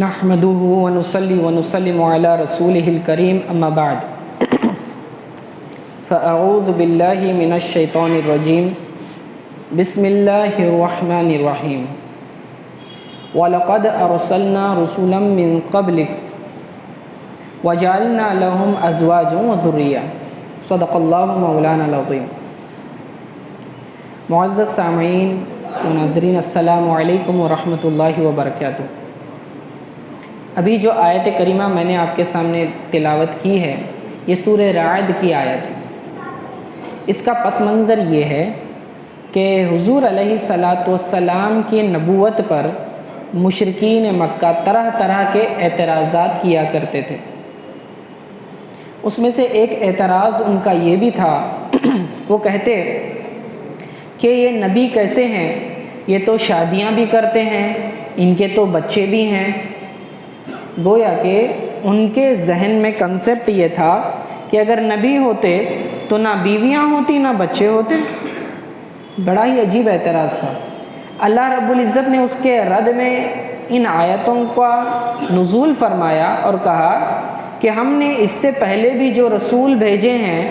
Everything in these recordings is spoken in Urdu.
نحمده ونصلي ونسلم على رسوله الكريم اما بعد فاعوذ بالله من الشیطان الرجیم بسم اللہ الرحمن الرحیم وَلَقَدْ أَرْسَلْنَا رُسُلًا مِّن قَبْلِكَ وَجَعَلْنَا لَهُمْ أَزْوَاجًا وَذُرِّيَّةً صدق اللہ مولانا العظیم۔ معزز سامعین و ناظرین، السلام علیکم ورحمۃ اللہ وبرکاتہ۔ ابھی جو آیت کریمہ میں نے آپ کے سامنے تلاوت کی ہے، یہ سورہ رعد کی آیت ہے۔ اس کا پس منظر یہ ہے کہ حضور علیہ الصلاۃ والسلام کی نبوت پر مشرکین مکہ طرح طرح کے اعتراضات کیا کرتے تھے۔ اس میں سے ایک اعتراض ان کا یہ بھی تھا، وہ کہتے کہ یہ نبی کیسے ہیں، یہ تو شادیاں بھی کرتے ہیں، ان کے تو بچے بھی ہیں۔ گویا کہ ان کے ذہن میں کنسیپٹ یہ تھا کہ اگر نبی ہوتے تو نہ بیویاں ہوتی نہ بچے ہوتے۔ بڑا ہی عجیب اعتراض تھا۔ اللہ رب العزت نے اس کے رد میں ان آیتوں کا نزول فرمایا اور کہا کہ ہم نے اس سے پہلے بھی جو رسول بھیجے ہیں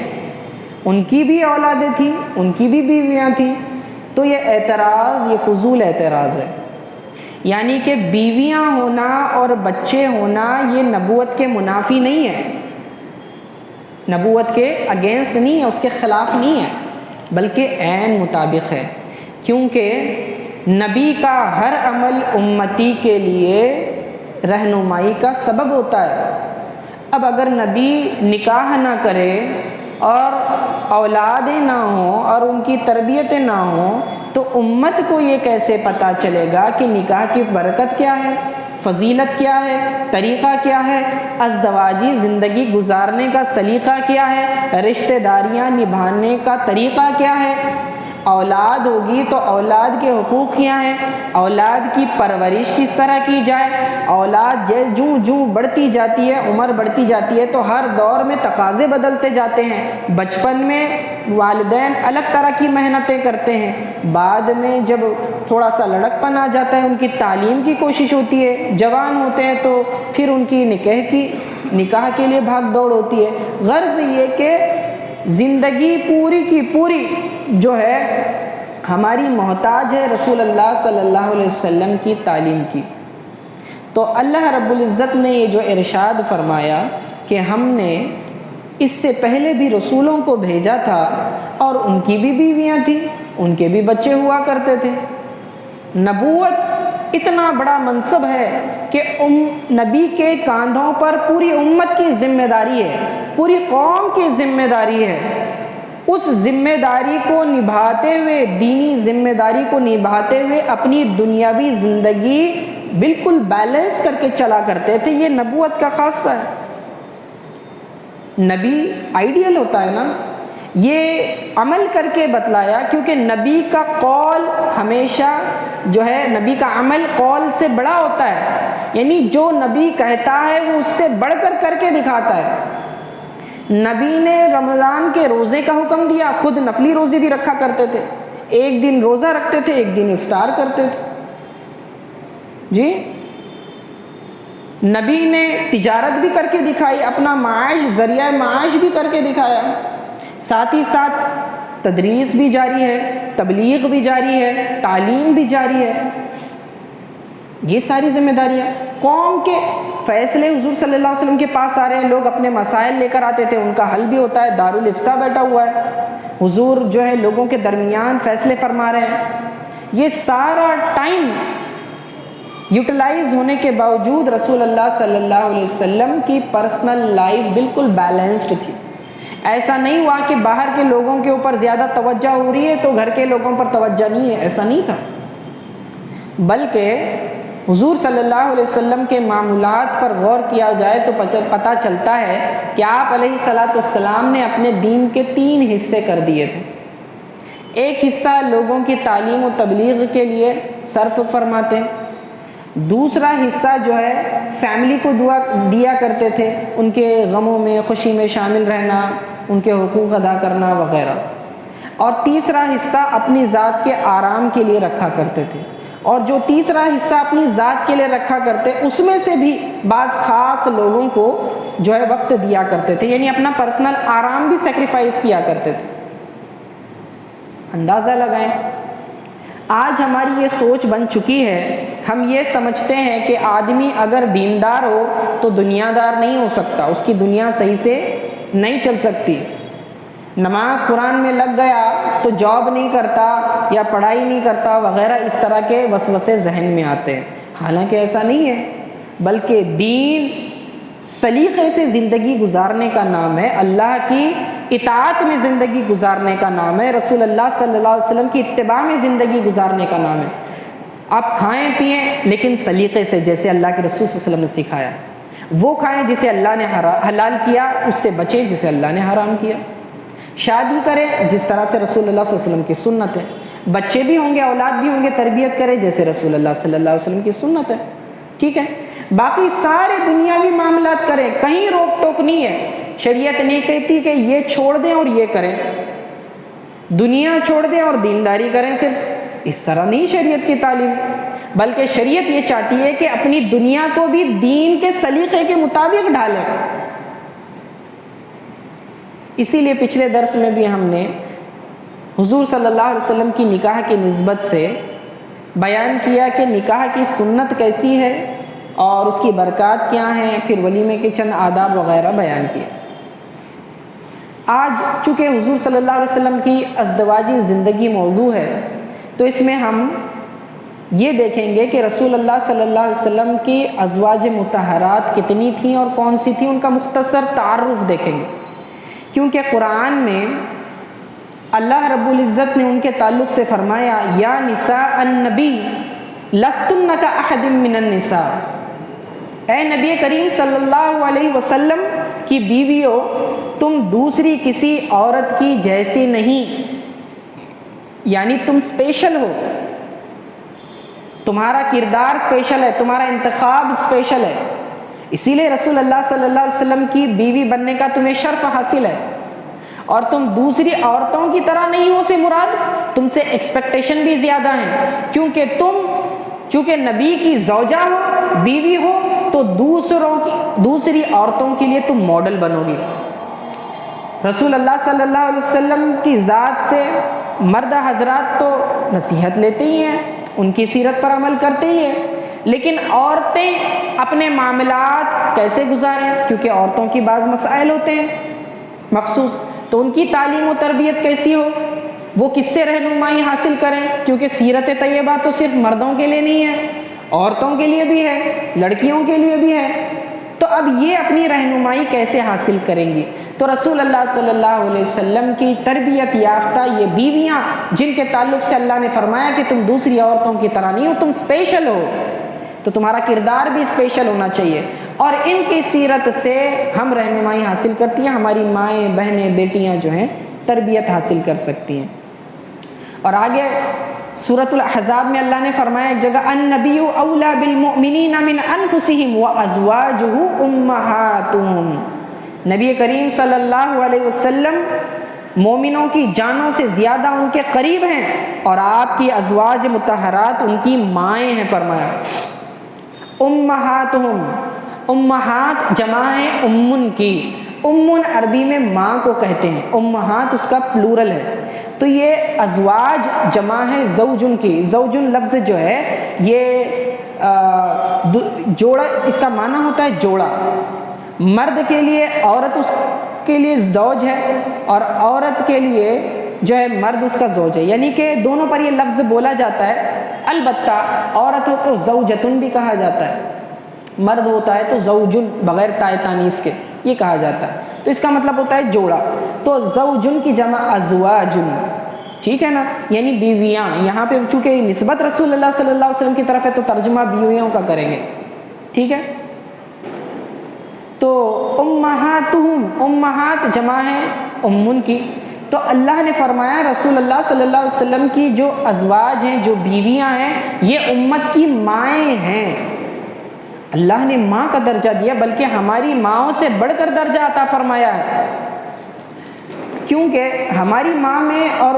ان کی بھی اولادیں تھیں، ان کی بھی بیویاں تھیں، تو یہ اعتراض یہ فضول اعتراض ہے۔ یعنی کہ بیویاں ہونا اور بچے ہونا یہ نبوت کے منافی نہیں ہے، نبوت کے اگینسٹ نہیں ہے، اس کے خلاف نہیں ہے، بلکہ عین مطابق ہے، کیونکہ نبی کا ہر عمل امتی کے لیے رہنمائی کا سبب ہوتا ہے۔ اب اگر نبی نکاح نہ کرے اور اولادیں نہ ہوں اور ان کی تربیتیں نہ ہوں تو امت کو یہ کیسے پتہ چلے گا کہ نکاح کی برکت کیا ہے، فضیلت کیا ہے، طریقہ کیا ہے، ازدواجی زندگی گزارنے کا سلیقہ کیا ہے، رشتہ داریاں نبھانے کا طریقہ کیا ہے، اولاد ہوگی تو اولاد کے حقوق کیا ہیں، اولاد کی پرورش کس طرح کی جائے۔ اولاد جوں بڑھتی جاتی ہے، عمر بڑھتی جاتی ہے تو ہر دور میں تقاضے بدلتے جاتے ہیں۔ بچپن میں والدین الگ طرح کی محنتیں کرتے ہیں، بعد میں جب تھوڑا سا لڑک پن آ جاتا ہے ان کی تعلیم کی کوشش ہوتی ہے، جوان ہوتے ہیں تو پھر ان کی نکاح کے لیے بھاگ دوڑ ہوتی ہے۔ غرض یہ کہ زندگی پوری کی پوری جو ہے ہماری محتاج ہے رسول اللہ صلی اللہ علیہ وسلم کی تعلیم کی۔ تو اللہ رب العزت نے یہ جو ارشاد فرمایا کہ ہم نے اس سے پہلے بھی رسولوں کو بھیجا تھا اور ان کی بھی بیویاں تھیں، ان کے بھی بچے ہوا کرتے تھے۔ نبوت اتنا بڑا منصب ہے کہ نبی کے کاندھوں پر پوری امت کی ذمہ داری ہے، پوری قوم کی ذمہ داری ہے۔ اس ذمہ داری کو نبھاتے ہوئے، دینی ذمہ داری کو نبھاتے ہوئے اپنی دنیاوی زندگی بالکل بیلنس کر کے چلا کرتے تھے۔ یہ نبوت کا خاصہ ہے۔ نبی آئیڈیل ہوتا ہے نا، یہ عمل کر کے بتلایا، کیونکہ نبی کا قول ہمیشہ جو ہے، نبی کا عمل قول سے بڑا ہوتا ہے، یعنی جو نبی کہتا ہے وہ اس سے بڑھ کر کے دکھاتا ہے۔ نبی نے رمضان کے روزے کا حکم دیا، خود نفلی روزے بھی رکھا کرتے تھے، ایک دن روزہ رکھتے تھے، ایک دن افطار کرتے تھے۔ جی، نبی نے تجارت بھی کر کے دکھائی، اپنا معاش، ذریعہ معاش بھی کر کے دکھایا، ساتھ ہی ساتھ تدریس بھی جاری ہے، تبلیغ بھی جاری ہے، تعلیم بھی جاری ہے۔ یہ ساری ذمہ داریاں، قوم کے فیصلے حضور صلی اللہ علیہ وسلم کے پاس آ رہے ہیں، لوگ اپنے مسائل لے کر آتے تھے، ان کا حل بھی ہوتا ہے، دارالافتاء بیٹھا ہوا ہے، حضور جو ہے لوگوں کے درمیان فیصلے فرما رہے ہیں۔ یہ سارا ٹائم یوٹیلائز ہونے کے باوجود رسول اللہ صلی اللہ علیہ وسلم کی پرسنل لائف بالکل بیلنسڈ تھی۔ ایسا نہیں ہوا کہ باہر کے لوگوں کے اوپر زیادہ توجہ ہو رہی ہے تو گھر کے لوگوں پر توجہ نہیں ہے، ایسا نہیں تھا، بلکہ حضور صلی اللہ علیہ وسلم کے معمولات پر غور کیا جائے تو پتہ چلتا ہے کہ آپ علیہ الصلاۃ والسلام نے اپنے دین کے 3 حصے کر دیے تھے۔ ایک حصہ لوگوں کی تعلیم و تبلیغ کے لیے صرف فرماتے ہیں، دوسرا حصہ جو ہے فیملی کو دیا کرتے تھے، ان کے غموں میں خوشی میں شامل رہنا، ان کے حقوق ادا کرنا وغیرہ، اور تیسرا حصہ اپنی ذات کے آرام کے لیے رکھا کرتے تھے۔ اور جو تیسرا حصہ اپنی ذات کے لیے رکھا کرتے اس میں سے بھی بعض خاص لوگوں کو جو ہے وقت دیا کرتے تھے، یعنی اپنا پرسنل آرام بھی سیکریفائز کیا کرتے تھے۔ اندازہ لگائیں، آج ہماری یہ سوچ بن چکی ہے، ہم یہ سمجھتے ہیں کہ آدمی اگر دیندار ہو تو دنیا دار نہیں ہو سکتا، اس کی دنیا صحیح سے نہیں چل سکتی، نماز قرآن میں لگ گیا تو جاب نہیں کرتا یا پڑھائی نہیں کرتا وغیرہ، اس طرح کے وسوسے ذہن میں آتے ہیں۔ حالانکہ ایسا نہیں ہے، بلکہ دین سلیقے سے زندگی گزارنے کا نام ہے، اللہ کی اطاعت میں زندگی گزارنے کا نام ہے، رسول اللہ صلی اللہ علیہ وسلم کی اتباع میں زندگی گزارنے کا نام ہے۔ آپ کھائیں پئیں لیکن سلیقے سے، جیسے اللہ کے رسول صلی اللہ علیہ وسلم نے سکھایا، وہ کھائیں جسے اللہ نے حلال کیا، اس سے بچیں جسے اللہ نے حرام کیا، شادی کریں جس طرح سے رسول اللہ صلی اللہ علیہ وسلم کی سنت ہے، بچے بھی ہوں گے اولاد بھی ہوں گے تربیت کریں جیسے رسول اللہ صلی اللہ علیہ وسلم کی سنت ہے، ٹھیک ہے۔ باقی سارے دنیاوی معاملات کریں، کہیں روک ٹوک نہیں ہے، شریعت نہیں کہتی کہ یہ چھوڑ دیں اور یہ کریں، دنیا چھوڑ دیں اور دینداری کریں، صرف اس طرح نہیں شریعت کی تعلیم، بلکہ شریعت یہ چاہتی ہے کہ اپنی دنیا کو بھی دین کے سلیقے کے مطابق ڈھالیں۔ اسی لیے پچھلے درس میں بھی ہم نے حضور صلی اللہ علیہ وسلم کی نکاح کی نسبت سے بیان کیا کہ نکاح کی سنت کیسی ہے اور اس کی برکات کیا ہیں، پھر ولیمے کے چند آداب وغیرہ بیان کیے۔ آج چونکہ حضور صلی اللہ علیہ وسلم کی ازدواجی زندگی موضوع ہے تو اس میں ہم یہ دیکھیں گے کہ رسول اللہ صلی اللہ علیہ وسلم کی ازواج مطہرات کتنی تھیں اور کون سی تھیں، ان کا مختصر تعارف دیکھیں گے، کیونکہ قرآن میں اللہ رب العزت نے ان کے تعلق سے فرمایا یا نساء النبی لستن کاحد من النساء، اے نبی کریم صلی اللہ علیہ وسلم کی بیویوں تم دوسری کسی عورت کی جیسی نہیں، یعنی تم اسپیشل ہو، تمہارا کردار اسپیشل ہے، تمہارا انتخاب اسپیشل ہے، اسی لیے رسول اللہ صلی اللہ علیہ وسلم کی بیوی بننے کا تمہیں شرف حاصل ہے، اور تم دوسری عورتوں کی طرح نہیں ہو سے مراد تم سے ایکسپیکٹیشن بھی زیادہ ہیں، کیونکہ تم چونکہ نبی کی زوجہ ہو، بیوی ہو، تو دوسری عورتوں کے لیے تم ماڈل بنو گی۔ رسول اللہ صلی اللہ علیہ وسلم کی ذات سے مرد حضرات تو نصیحت لیتے ہی ہیں، ان کی سیرت پر عمل کرتے ہی ہیں، لیکن عورتیں اپنے معاملات کیسے گزاریں، کیونکہ عورتوں کی بعض مسائل ہوتے ہیں مخصوص، تو ان کی تعلیم و تربیت کیسی ہو، وہ کس سے رہنمائی حاصل کریں، کیونکہ سیرت طیبہ تو صرف مردوں کے لیے نہیں ہے، عورتوں کے لیے بھی ہے، لڑکیوں کے لیے بھی ہے، تو اب یہ اپنی رہنمائی کیسے حاصل کریں گی؟ تو رسول اللہ صلی اللہ علیہ وسلم کی تربیت یافتہ یہ بیویاں جن کے تعلق سے اللہ نے فرمایا کہ تم دوسری عورتوں کی طرح نہیں ہو، تم اسپیشل ہو، تو تمہارا کردار بھی اسپیشل ہونا چاہیے، اور ان کی سیرت سے ہم رہنمائی حاصل کرتی ہیں، ہماری مائیں بہنیں بیٹیاں جو ہیں تربیت حاصل کر سکتی ہیں۔ اور آگے سورۃ الاحزاب میں اللہ نے فرمایا ایک جگہ النبی اولیٰ بالمؤمنین من انفسہم وازواجہ امہاتہم، نبی کریم صلی اللہ علیہ وسلم مومنوں کی جانوں سے زیادہ ان کے قریب ہیں، اور آپ کی ازواج مطہرات ان کی مائیں ہیں، فرمایا امہاتہم، امہات جمع ہے امن کی، امن عربی میں ماں کو کہتے ہیں، امہات اس کا پلورل ہے، تو یہ ازواج جمع ہے زوجن کی، زوجن لفظ جو ہے یہ جوڑا، اس کا معنی ہوتا ہے جوڑا، مرد کے لیے عورت اس کے لیے زوج ہے اور عورت کے لیے جو ہے مرد اس کا زوج ہے، یعنی کہ دونوں پر یہ لفظ بولا جاتا ہے، البتہ عورت ہو تو زوجتن بھی کہا جاتا ہے، مرد ہوتا ہے تو زوجن بغیر تائے تانیث کے یہ کہا جاتا ہے، تو اس کا مطلب ہوتا ہے جوڑا، تو زوجن کی جمع ازواجن، ٹھیک ہے نا، یعنی بیویاں، یہاں پہ چونکہ نسبت رسول اللہ صلی اللہ علیہ وسلم کی طرف ہے تو ترجمہ بیویوں کا کریں گے، ٹھیک ہے۔ تو امہاتہم، امہات جمع ہے امن کی، تو اللہ نے فرمایا رسول اللہ صلی اللہ علیہ وسلم کی جو ازواج ہیں، جو بیویاں ہیں، یہ امت کی مائیں ہیں، اللہ نے ماں کا درجہ دیا، بلکہ ہماری ماؤں سے بڑھ کر درجہ عطا فرمایا ہے، کیونکہ ہماری ماں میں اور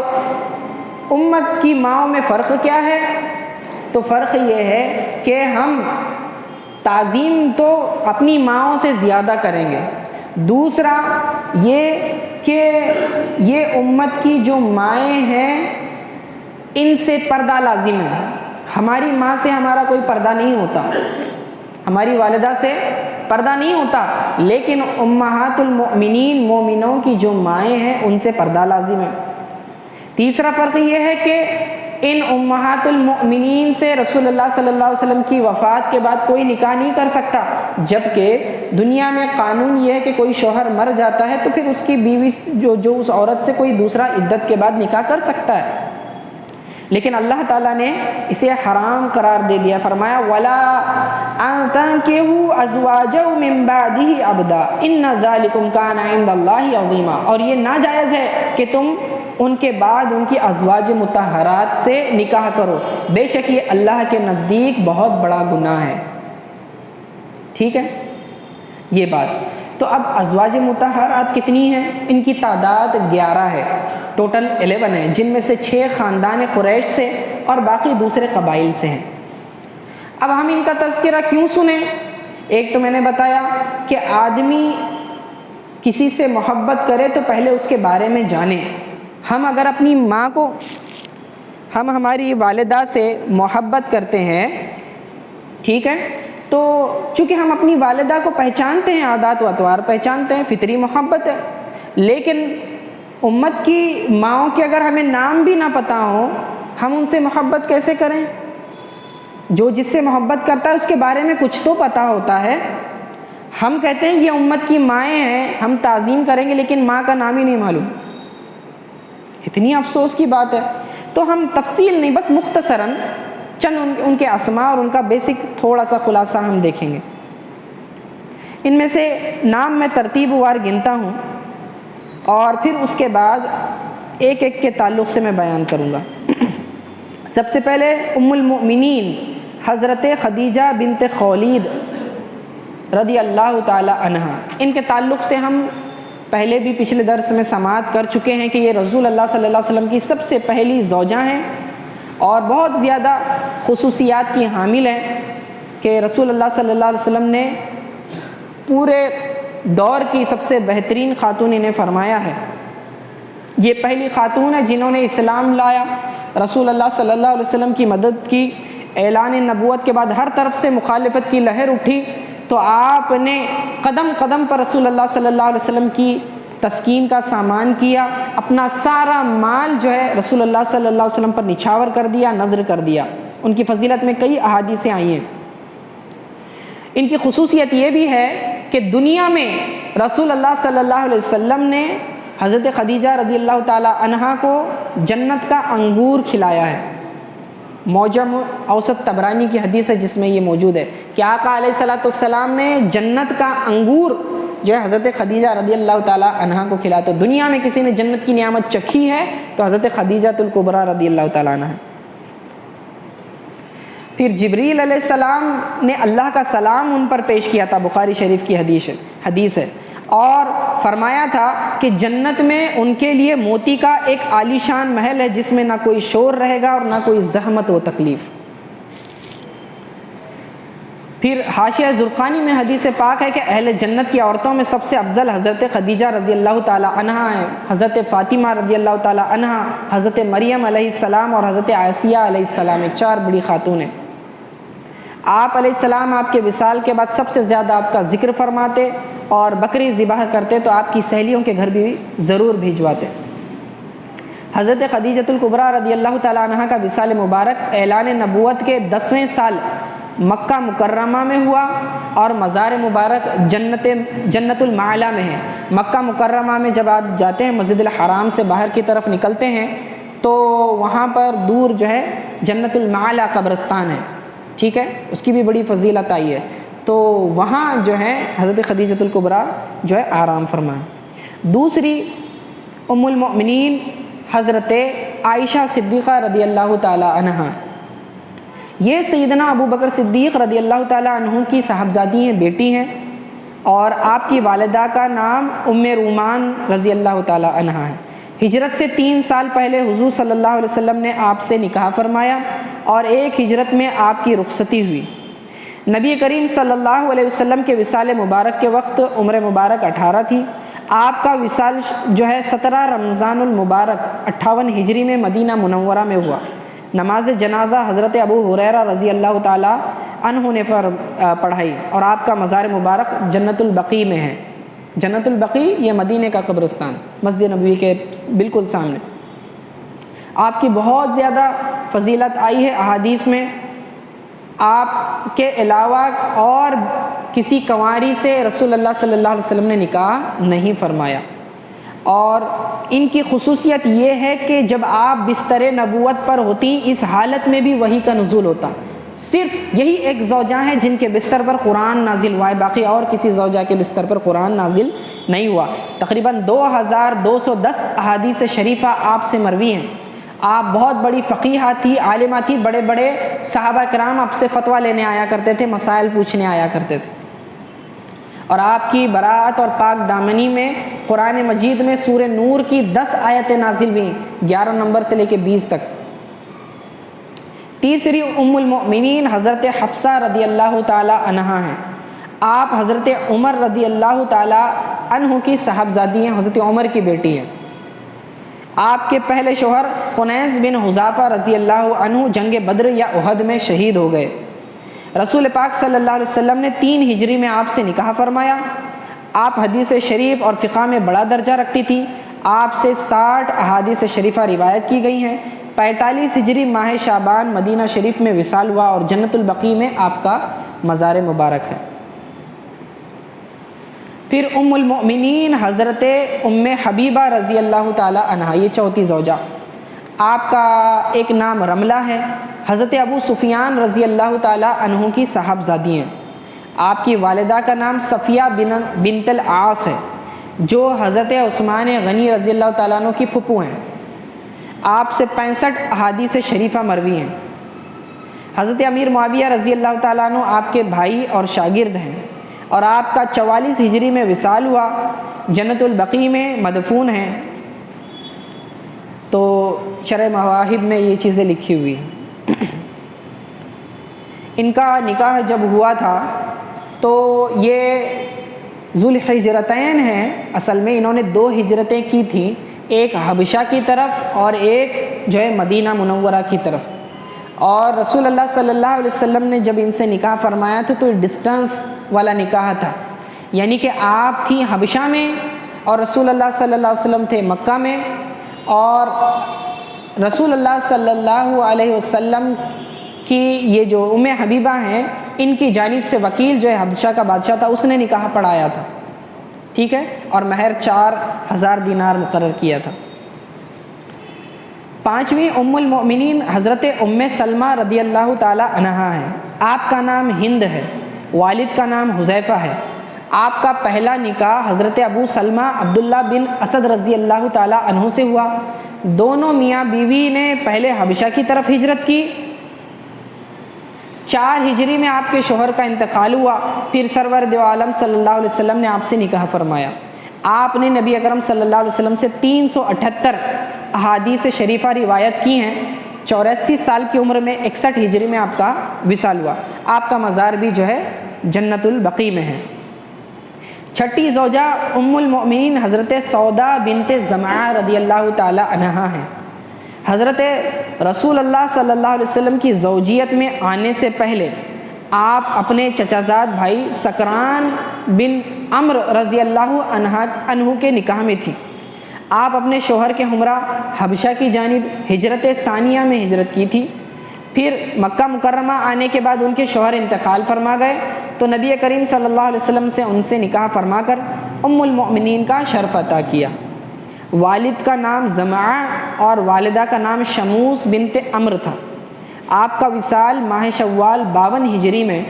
امت کی ماؤں میں فرق کیا ہے؟ تو فرق یہ ہے کہ ہم تعظیم تو اپنی ماؤں سے زیادہ کریں گے. دوسرا یہ کہ یہ امت کی جو مائیں ہیں ان سے پردہ لازم ہے. ہماری ماں سے ہمارا کوئی پردہ نہیں ہوتا، ہماری والدہ سے پردہ نہیں ہوتا، لیکن امہات المؤمنین مومنوں کی جو مائیں ہیں ان سے پردہ لازم ہے. تیسرا فرق یہ ہے کہ ان امہات المؤمنین سے رسول اللہ صلی اللہ علیہ وسلم کی وفات کے بعد کوئی نکاح نہیں کر سکتا، جبکہ دنیا میں قانون یہ ہے کہ کوئی شوہر مر جاتا ہے تو پھر اس کی بیوی جو اس عورت سے کوئی دوسرا عدت کے بعد نکاح کر سکتا ہے. لیکن اللہ تعالیٰ نے اسے حرام قرار دے دیا، فرمایا وَلَا أَن تَنكِحُوا أَزْوَاجَهُ مِن بَعْدِهِ أَبَدًا إِنَّ ذَلِكُمْ كَانَ عِندَ اللَّهِ عَظِيمًا. اور یہ ناجائز ہے کہ تم ان کے بعد ان کی ازواج مطہرات سے نکاح کرو، بے شک یہ اللہ کے نزدیک بہت بڑا گناہ ہے. ٹھیک ہے یہ بات. تو اب ازواج مطہرات کتنی ہیں؟ ان کی تعداد 11 ہے، ٹوٹل 11 ہے، جن میں سے 6 خاندان قریش سے اور باقی دوسرے قبائل سے ہیں. اب ہم ان کا تذکرہ کیوں سنیں؟ ایک تو میں نے بتایا کہ آدمی کسی سے محبت کرے تو پہلے اس کے بارے میں جانے. ہم اگر اپنی ماں کو، ہم ہماری والدہ سے محبت کرتے ہیں، ٹھیک ہے، تو چونکہ ہم اپنی والدہ کو پہچانتے ہیں، عادات و اطوار پہچانتے ہیں، فطری محبت ہے. لیکن امت کی ماؤں کے اگر ہمیں نام بھی نہ پتہ ہو، ہم ان سے محبت کیسے کریں؟ جو جس سے محبت کرتا ہے اس کے بارے میں کچھ تو پتہ ہوتا ہے. ہم کہتے ہیں یہ امت کی مائیں ہیں، ہم تعظیم کریں گے، لیکن ماں کا نام ہی نہیں معلوم. اتنی افسوس کی بات ہے. تو ہم تفصیل نہیں، بس مختصراً چند ان کے اسماء اور ان کا بیسک تھوڑا سا خلاصہ ہم دیکھیں گے. ان میں سے نام میں ترتیب وار گنتا ہوں اور پھر اس کے بعد ایک ایک کے تعلق سے میں بیان کروں گا. سب سے پہلے ام المؤمنین حضرت خدیجہ بنت خویلد رضی اللہ تعالی عنہا. ان کے تعلق سے ہم پہلے بھی پچھلے درس میں سماعت کر چکے ہیں کہ یہ رسول اللہ صلی اللہ علیہ وسلم کی سب سے پہلی زوجہ ہیں اور بہت زیادہ خصوصیات کی حامل ہیں کہ رسول اللہ صلی اللہ علیہ وسلم نے پورے دور کی سب سے بہترین خاتون انہیں فرمایا ہے. یہ پہلی خاتون ہے جنہوں نے اسلام لایا، رسول اللہ صلی اللہ علیہ وسلم کی مدد کی. اعلان نبوت کے بعد ہر طرف سے مخالفت کی لہر اٹھی تو آپ نے قدم قدم پر رسول اللہ صلی اللہ علیہ وسلم کی تسکین کا سامان کیا، اپنا سارا مال جو ہے رسول اللہ صلی اللہ علیہ وسلم پر نچھاور کر دیا، نذر کر دیا. ان کی فضیلت میں کئی احادیثیں آئی ہیں. ان کی خصوصیت یہ بھی ہے کہ دنیا میں رسول اللہ صلی اللہ علیہ وسلم نے حضرت خدیجہ رضی اللہ تعالی عنہا کو جنت کا انگور کھلایا ہے. معجم اوسط طبرانی کی حدیث ہے جس میں یہ موجود ہے کہ آقا علیہ الصلوۃ والسلام نے جنت کا انگور جو ہے حضرت خدیجہ رضی اللہ تعالی عنہا کو کھلایا. تو دنیا میں کسی نے جنت کی نعمت چکھی ہے تو حضرت خدیجہ الکبریٰ رضی اللہ تعالی عنہا ہے. پھر جبریل علیہ السلام نے اللہ کا سلام ان پر پیش کیا تھا، بخاری شریف کی حدیث ہے، اور فرمایا تھا کہ جنت میں ان کے لیے موتی کا ایک عالی شان محل ہے جس میں نہ کوئی شور رہے گا اور نہ کوئی زحمت و تکلیف. پھر حاشیہ زرقانی میں حدیث پاک ہے کہ اہل جنت کی عورتوں میں سب سے افضل حضرت خدیجہ رضی اللہ تعالی عنہا ہے، حضرت فاطمہ رضی اللہ تعالی عنہا، حضرت مریم علیہ السلام اور حضرت آسیہ علیہ السلام. 4 بڑی خاتون ہیں. آپ علیہ السلام آپ کے وصال کے بعد سب سے زیادہ آپ کا ذکر فرماتے اور بکری ذبح کرتے تو آپ کی سہیلیوں کے گھر بھی ضرور بھیجواتے. حضرت خدیجہ الکبریٰ رضی اللہ تعالی عنہا کا وصال مبارک اعلان نبوت کے 10ویں سال مکہ مکرمہ میں ہوا اور مزار مبارک جنت المعلا میں ہے. مکہ مکرمہ میں جب آپ جاتے ہیں، مسجد الحرام سے باہر کی طرف نکلتے ہیں تو وہاں پر دور جو ہے جنت المعلا قبرستان ہے، ٹھیک ہے، اس کی بھی بڑی فضیلت آئی ہے. تو وہاں جو ہے حضرت خدیجہ الکبریٰ جو ہے آرام فرمائیں. دوسری ام المؤمنین حضرت عائشہ صدیقہ رضی اللہ تعالی عنہا. یہ سیدنا ابو بکر صدیق رضی اللہ تعالی عنہ کی صاحبزادی ہیں، بیٹی ہیں، اور آپ کی والدہ کا نام ام رومان رضی اللہ تعالی عنہا ہے. ہجرت سے 3 سال پہلے حضور صلی اللہ علیہ وسلم نے آپ سے نکاح فرمایا اور 1 ہجرت میں آپ کی رخصتی ہوئی۔ نبی کریم صلی اللہ علیہ وسلم کے وصال مبارک کے وقت عمر مبارک 18 تھی۔ آپ کا وصال جو ہے 17 رمضان المبارک 58 ہجری میں مدینہ منورہ میں ہوا۔ نماز جنازہ حضرت ابو ہریرہ رضی اللہ تعالیٰ عنہ نے پڑھائی، اور آپ کا مزار مبارک جنت البقیع میں ہے۔ جنت البقیع یہ مدینہ کا قبرستان، مسجد نبوی کے بالکل سامنے۔ آپ کی بہت زیادہ فضیلت آئی ہے احادیث میں۔ آپ کے علاوہ اور کسی کنواری سے رسول اللہ صلی اللہ علیہ وسلم نے نکاح نہیں فرمایا، اور ان کی خصوصیت یہ ہے کہ جب آپ بستر نبوت پر ہوتی اس حالت میں بھی وحی کا نزول ہوتا۔ صرف یہی ایک زوجہ ہیں جن کے بستر پر قرآن نازل ہوا ہے، باقی اور کسی زوجہ کے بستر پر قرآن نازل نہیں ہوا۔ تقریباً 2210 احادیث شریفہ آپ سے مروی ہیں۔ آپ بہت بڑی فقیہہ تھی، عالمہ تھی، بڑے بڑے صحابہ کرام آپ سے فتویٰ لینے آیا کرتے تھے، مسائل پوچھنے آیا کرتے تھے، اور آپ کی براءت اور پاک دامنی میں قرآن مجید میں سورہ نور کی 10 آیتیں نازل ہوئیں، 11 نمبر سے لے کے 20 تک۔ تیسری ام المؤمنین حضرت حفصہ رضی اللہ تعالی عنہا ہیں۔ آپ حضرت عمر رضی اللہ تعالی عنہ کی صاحبزادی ہیں، حضرت عمر کی بیٹی ہیں۔ آپ کے پہلے شوہر خنیس بن حذافہ رضی اللہ عنہ جنگ بدر یا احد میں شہید ہو گئے۔ رسول پاک صلی اللہ علیہ وسلم نے 3 ہجری میں آپ سے نکاح فرمایا۔ آپ حدیث شریف اور فقہ میں بڑا درجہ رکھتی تھی۔ آپ سے 60 احادیث شریفہ روایت کی گئی ہیں۔ 45 ہجری ماہ شعبان مدینہ شریف میں وصال ہوا، اور جنت البقیع میں آپ کا مزار مبارک ہے۔ پھر ام المؤمنین حضرت ام حبیبہ رضی اللہ تعالی عنہا، یہ چوتھی زوجہ۔ آپ کا ایک نام رملہ ہے، حضرت ابو سفیان رضی اللہ تعالی عنہ کی صاحبزادی ہیں۔ آپ کی والدہ کا نام صفیہ بنت العاص ہے، جو حضرت عثمان غنی رضی اللہ تعالیٰ عنہ کی پھپھو ہیں۔ آپ سے 65 احادیث شریفہ مروی ہیں۔ حضرت امیر معاویہ رضی اللہ تعالیٰ عنہ آپ کے بھائی اور شاگرد ہیں، اور آپ کا 44 ہجری میں وصال ہوا، جنت البقیع میں مدفون ہیں۔ تو شرح مواہب میں یہ چیزیں لکھی ہوئی ہیں۔ ان کا نکاح جب ہوا تھا تو یہ ذوالحجرتین ہیں، اصل میں انہوں نے 2 ہجرتیں کی تھیں، ایک حبشہ کی طرف اور ایک جو ہے مدینہ منورہ کی طرف۔ اور رسول اللہ صلی اللہ علیہ وسلم نے جب ان سے نکاح فرمایا تھا تو ڈسٹنس والا نکاح تھا، یعنی کہ آپ تھیں حبشہ میں اور رسول اللہ صلی اللہ علیہ وسلم تھے مکہ میں، اور رسول اللہ صلی اللہ علیہ وسلم کی یہ جو ام حبیبہ ہیں، ان کی جانب سے وکیل جو ہے حبشہ کا بادشاہ تھا، اس نے نکاح پڑھایا تھا، ٹھیک ہے، اور مہر 4000 دینار مقرر کیا تھا۔ 5ویں ام المؤمنین حضرت ام سلمہ رضی اللہ تعالی عنہا ہیں۔ آپ کا نام ہند ہے، والد کا نام حذیفہ ہے۔ آپ کا پہلا نکاح حضرت ابو سلمہ عبداللہ بن اسد رضی اللہ تعالی عنہ سے ہوا۔ دونوں میاں بیوی نے پہلے حبشہ کی طرف ہجرت کی۔ 4 ہجری میں آپ کے شوہر کا انتقال ہوا، پھر سرور دو عالم صلی اللہ علیہ وسلم نے آپ سے نکاح فرمایا۔ آپ نے نبی اکرم صلی اللہ علیہ وسلم سے 378 احادیث شریفہ روایت کی ہیں۔ 84 سال کی عمر میں 61 ہجری میں آپ کا وصال ہوا۔ آپ کا مزار بھی جو ہے جنت البقیع میں ہے۔ 6ٹھی زوجہ ام المؤمنین حضرت سودا بنت زمعہ رضی اللہ تعالی عنہا ہیں۔ حضرت رسول اللہ صلی اللہ علیہ وسلم کی زوجیت میں آنے سے پہلے آپ اپنے چچا زاد بھائی سکران بن عمرو رضی اللہ عنہ کے نکاح میں تھی۔ آپ اپنے شوہر کے ہمراہ حبشہ کی جانب ہجرت ثانیہ میں ہجرت کی تھی۔ پھر مکہ مکرمہ آنے کے بعد ان کے شوہر انتقال فرما گئے، تو نبی کریم صلی اللہ علیہ وسلم سے ان سے نکاح فرما کر ام المؤمنین کا شرف عطا کیا۔ والد کا نام زمعہ اور والدہ کا نام شموس بنت عمرو تھا۔ آپ کا وصال ماہ شوال 52 ہجری میں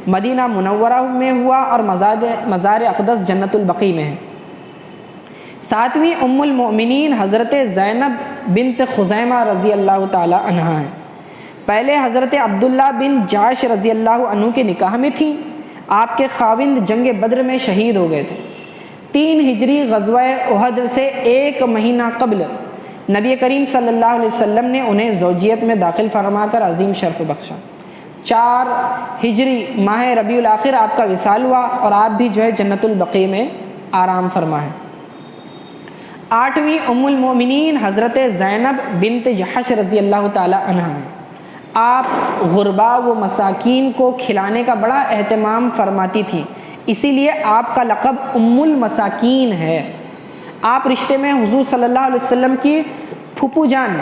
مدینہ منورہ میں ہوا، اور مزار اقدس جنت البقیع میں ہے۔ 7ویں ام المؤمنین حضرت زینب بنت خزیمہ رضی اللہ تعالی عنہا ہیں۔ پہلے حضرت عبداللہ بن جاش رضی اللہ عنہ کے نکاح میں تھی۔ آپ کے خاوند جنگ بدر میں شہید ہو گئے تھے۔ 3 ہجری غزوہ احد سے 1 مہینہ قبل نبی کریم صلی اللہ علیہ وسلم نے انہیں زوجیت میں داخل فرما کر عظیم شرف بخشا۔ 4 ہجری ماہ ربیع الاخر آپ کا وصال ہوا اور آپ بھی جو ہے جنت البقیع میں آرام فرما ہے۔ 8ویں ام المومنین حضرت زینب بنت جحش رضی اللہ تعالی عنہ ہیں۔ آپ غرباء و مساکین کو کھلانے کا بڑا اہتمام فرماتی تھیں، اسی لیے آپ کا لقب ام المساکین ہے۔ آپ رشتے میں حضور صلی اللہ علیہ وسلم کی پھوپھو جان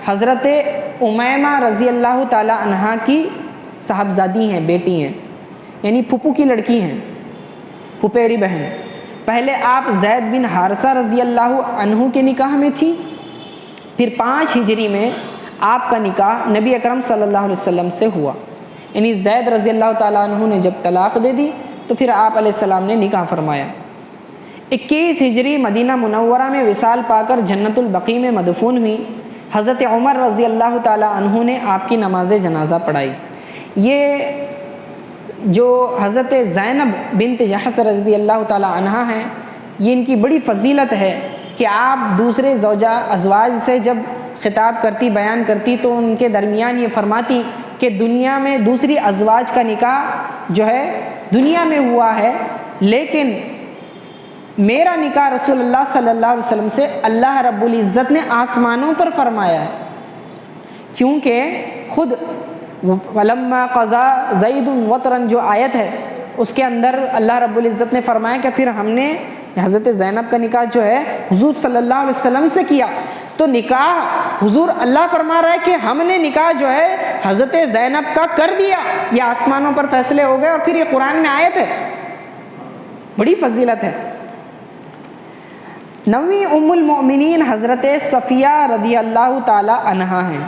حضرت امیمہ رضی اللہ تعالی عنہ کی صاحبزادی ہیں، بیٹی ہیں، یعنی پھوپھو کی لڑکی ہیں، پھپھیری بہن۔ پہلے آپ زید بن حارثہ رضی اللہ عنہ کے نکاح میں تھی، پھر 5 ہجری میں آپ کا نکاح نبی اکرم صلی اللہ علیہ وسلم سے ہوا، یعنی زید رضی اللہ تعالیٰ عنہ نے جب طلاق دے دی تو پھر آپ علیہ السلام نے نکاح فرمایا۔ 21 ہجری مدینہ منورہ میں وصال پا کر جنت البقیع میں مدفون ہوئی۔ حضرت عمر رضی اللہ تعالیٰ عنہ نے آپ کی نماز جنازہ پڑھائی۔ یہ جو حضرت زینب بنت جحش رضی اللہ تعالیٰ عنہ ہیں، یہ ان کی بڑی فضیلت ہے کہ آپ دوسرے زوجہ ازواج سے جب خطاب کرتی، بیان کرتی تو ان کے درمیان یہ فرماتی کہ دنیا میں دوسری ازواج کا نکاح جو ہے دنیا میں ہوا ہے، لیکن میرا نکاح رسول اللہ صلی اللہ علیہ وسلم سے اللہ رب العزت نے آسمانوں پر فرمایا ہے، کیونکہ خود وَلَمَّا قَضَى زَيْدٌ وَطْرًا جو آیت ہے اس کے اندر اللہ رب العزت نے فرمایا کہ پھر ہم نے حضرت زینب کا نکاح جو ہے حضور صلی اللہ علیہ وسلم سے کیا، تو نکاح حضور اللہ فرما رہا ہے کہ ہم نے نکاح جو ہے حضرت زینب کا کر دیا، یہ آسمانوں پر فیصلے ہو گئے، اور پھر یہ قرآن میں آیت ہے، بڑی فضیلت ہے۔ 9ویں ام المؤمنین حضرت صفیہ رضی اللہ تعالی عنہا ہیں۔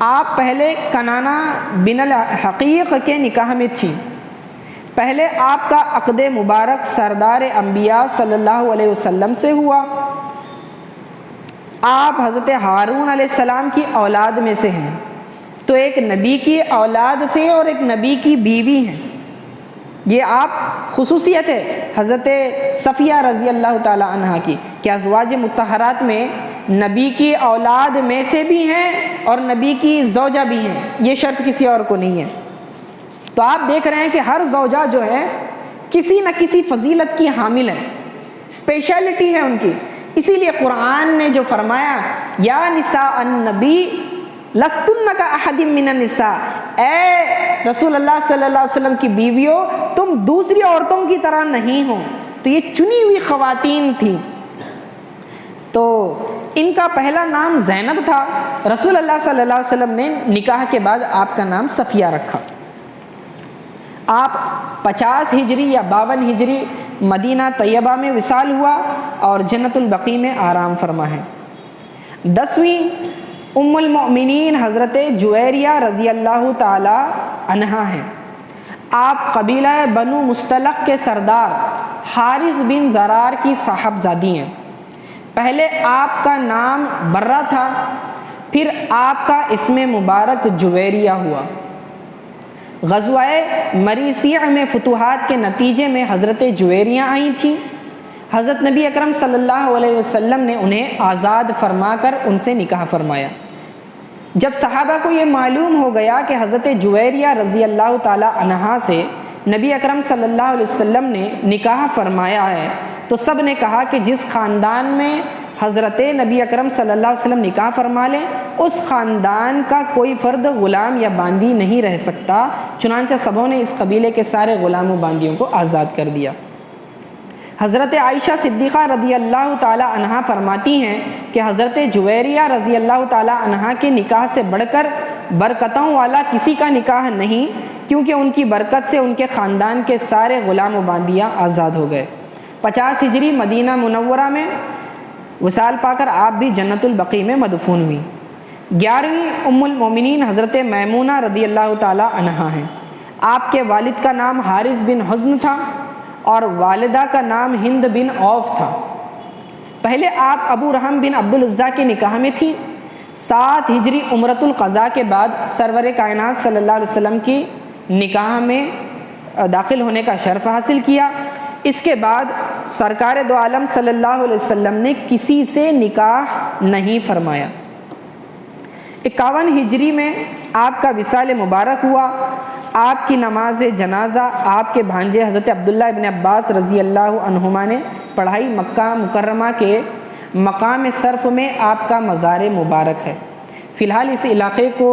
آپ پہلے کنانہ بن الحقیق کے نکاح میں تھی۔ پہلے آپ کا عقد مبارک سردار انبیاء صلی اللہ علیہ وسلم سے ہوا۔ آپ حضرت ہارون علیہ السلام کی اولاد میں سے ہیں، تو ایک نبی کی اولاد سے اور ایک نبی کی بیوی ہیں، یہ آپ خصوصیت ہے حضرت صفیہ رضی اللہ تعالی عنہ کی کہ ازواج مطہرات میں نبی کی اولاد میں سے بھی ہیں اور نبی کی زوجہ بھی ہیں، یہ شرف کسی اور کو نہیں ہے۔ تو آپ دیکھ رہے ہیں کہ ہر زوجہ جو ہے کسی نہ کسی فضیلت کی حامل ہے، اسپیشلٹی ہے ان کی، اسی لیے قرآن نے جو فرمایا یا نساء النبی لستن کاحد من النساء، اے رسول اللہ صلی اللہ علیہ وسلم کی بیویوں تم دوسری عورتوں کی طرح نہیں ہو، تو یہ چنی ہوئی خواتین تھیں۔ تو ان کا پہلا نام زینب تھا، رسول اللہ صلی اللہ علیہ وسلم نے نکاح کے بعد آپ کا نام صفیہ رکھا۔ آپ 50 ہجری یا 52 ہجری مدینہ طیبہ میں وصال ہوا اور جنت البقیع میں آرام فرما ہے۔ 10ویں ام المؤمنین حضرت جویریہ رضی اللہ تعالی عنہا ہیں۔ آپ قبیلہ بنو مستلق کے سردار حارث بن ضرار کی صاحبزادی ہیں۔ پہلے آپ کا نام برہ تھا، پھر آپ کا اسم مبارک جویریہ ہوا۔ غزوہ مریسیع میں فتوحات کے نتیجے میں حضرت جویریہ آئی تھیں۔ حضرت نبی اکرم صلی اللہ علیہ وسلم نے انہیں آزاد فرما کر ان سے نکاح فرمایا۔ جب صحابہ کو یہ معلوم ہو گیا کہ حضرت جویریہ رضی اللہ تعالی عنہا سے نبی اکرم صلی اللہ علیہ وسلم نے نکاح فرمایا ہے، تو سب نے کہا کہ جس خاندان میں حضرت نبی اکرم صلی اللہ علیہ وسلم نکاح فرما لیں اس خاندان کا کوئی فرد غلام یا باندی نہیں رہ سکتا، چنانچہ سبوں نے اس قبیلے کے سارے غلام و باندیوں کو آزاد کر دیا۔ حضرت عائشہ صدیقہ رضی اللہ تعالی عنہا فرماتی ہیں کہ حضرت جویریہ رضی اللہ تعالی عنہا کے نکاح سے بڑھ کر برکتوں والا کسی کا نکاح نہیں، کیونکہ ان کی برکت سے ان کے خاندان کے سارے غلام و باندیاں آزاد ہو گئے۔ 50 ہجری مدینہ منورہ میں وصال پا کر آپ بھی جنت البقیع میں مدفون ہوئی۔ 11ویں ام المومنین حضرت میمونہ رضی اللہ تعالی عنہا ہیں۔ آپ کے والد کا نام حارث بن حزن تھا اور والدہ کا نام ہند بن عوف تھا۔ پہلے آپ ابو رحم بن عبد العزیٰ کے نکاح میں تھی۔ 7 ہجری عمرۃ القضاء کے بعد سرور کائنات صلی اللہ علیہ وسلم کی نکاح میں داخل ہونے کا شرف حاصل کیا۔ اس کے بعد سرکار دو عالم صلی اللہ علیہ وسلم نے کسی سے نکاح نہیں فرمایا۔ 51 ہجری میں آپ کا وصال مبارک ہوا۔ آپ کی نماز جنازہ آپ کے بھانجے حضرت عبداللہ ابن عباس رضی اللہ عنہما نے پڑھائی۔ مکہ مکرمہ کے مقام صرف میں آپ کا مزار مبارک ہے۔ فی الحال اس علاقے کو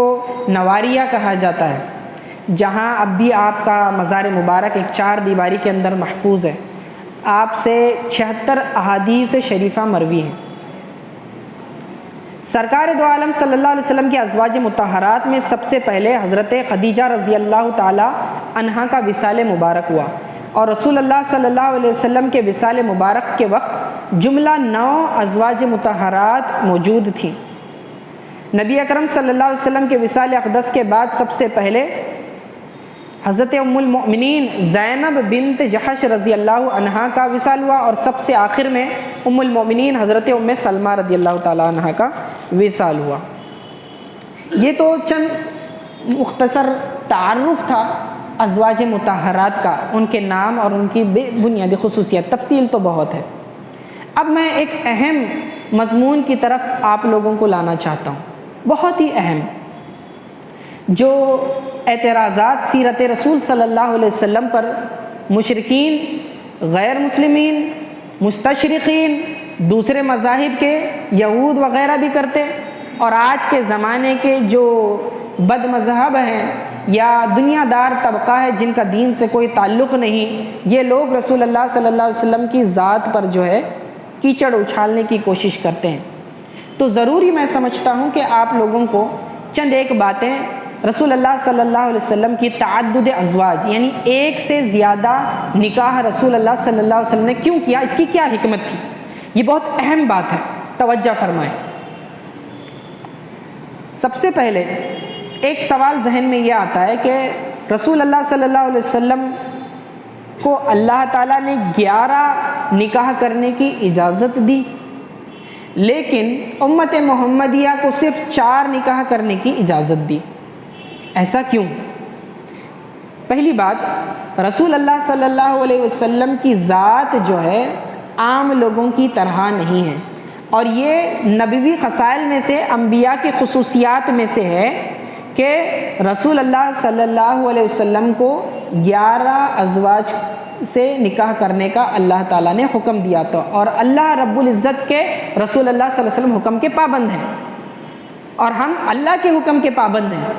نواریہ کہا جاتا ہے، جہاں اب بھی آپ کا مزار مبارک ایک 4 دیواری کے اندر محفوظ ہے۔ آپ سے 76 احادیث شریفہ مروی ہیں۔ سرکار دو عالم صلی اللہ علیہ وسلم کی ازواج مطہرات میں سب سے پہلے حضرت خدیجہ رضی اللہ تعالی عنہا کا وصال مبارک ہوا، اور رسول اللہ صلی اللہ علیہ وسلم کے وصال مبارک کے وقت جملہ 9 ازواج مطہرات موجود تھیں۔ نبی اکرم صلی اللہ علیہ وسلم کے وصال اقدس کے بعد سب سے پہلے حضرت ام المؤمنین زینب بنت جحش رضی اللہ عنہا کا وصال ہوا، اور سب سے آخر میں ام المؤمنین حضرت ام سلمہ رضی اللہ تعالیٰ عنہا کا وصال ہوا۔ یہ تو چند مختصر تعارف تھا ازواج مطہرات کا، ان کے نام اور ان کی بنیادی خصوصیت، تفصیل تو بہت ہے۔ اب میں ایک اہم مضمون کی طرف آپ لوگوں کو لانا چاہتا ہوں، بہت ہی اہم، جو اعتراضات سیرت رسول صلی اللہ علیہ وسلم پر مشرکین، غیر مسلمین، مستشرقین، دوسرے مذاہب کے یہود وغیرہ بھی کرتے، اور آج کے زمانے کے جو بد مذہب ہیں یا دنیا دار طبقہ ہے جن کا دین سے کوئی تعلق نہیں، یہ لوگ رسول اللہ صلی اللہ علیہ وسلم کی ذات پر جو ہے کیچڑ اچھالنے کی کوشش کرتے ہیں۔ تو ضروری میں سمجھتا ہوں کہ آپ لوگوں کو چند ایک باتیں رسول اللہ صلی اللہ علیہ وسلم کی تعدد ازواج، یعنی ایک سے زیادہ نکاح رسول اللہ صلی اللہ علیہ وسلم نے کیوں کیا، اس کی کیا حکمت تھی، یہ بہت اہم بات ہے، توجہ فرمائیں۔ سب سے پہلے ایک سوال ذہن میں یہ آتا ہے کہ رسول اللہ صلی اللہ علیہ وسلم کو اللہ تعالیٰ نے 11 نکاح کرنے کی اجازت دی، لیکن امت محمدیہ کو صرف 4 نکاح کرنے کی اجازت دی، ایسا کیوں؟ پہلی بات، رسول اللہ صلی اللہ علیہ وسلم کی ذات جو ہے عام لوگوں کی طرح نہیں ہے، اور یہ نبوی خصائل میں سے، انبیاء کی خصوصیات میں سے ہے کہ رسول اللہ صلی اللہ علیہ وسلم کو 11 ازواج سے نکاح کرنے کا اللہ تعالیٰ نے حکم دیا تھا، اور اللہ رب العزت کے رسول اللہ صلی اللہ علیہ وسلم حکم کے پابند ہیں، اور ہم اللہ کے حکم کے پابند ہیں۔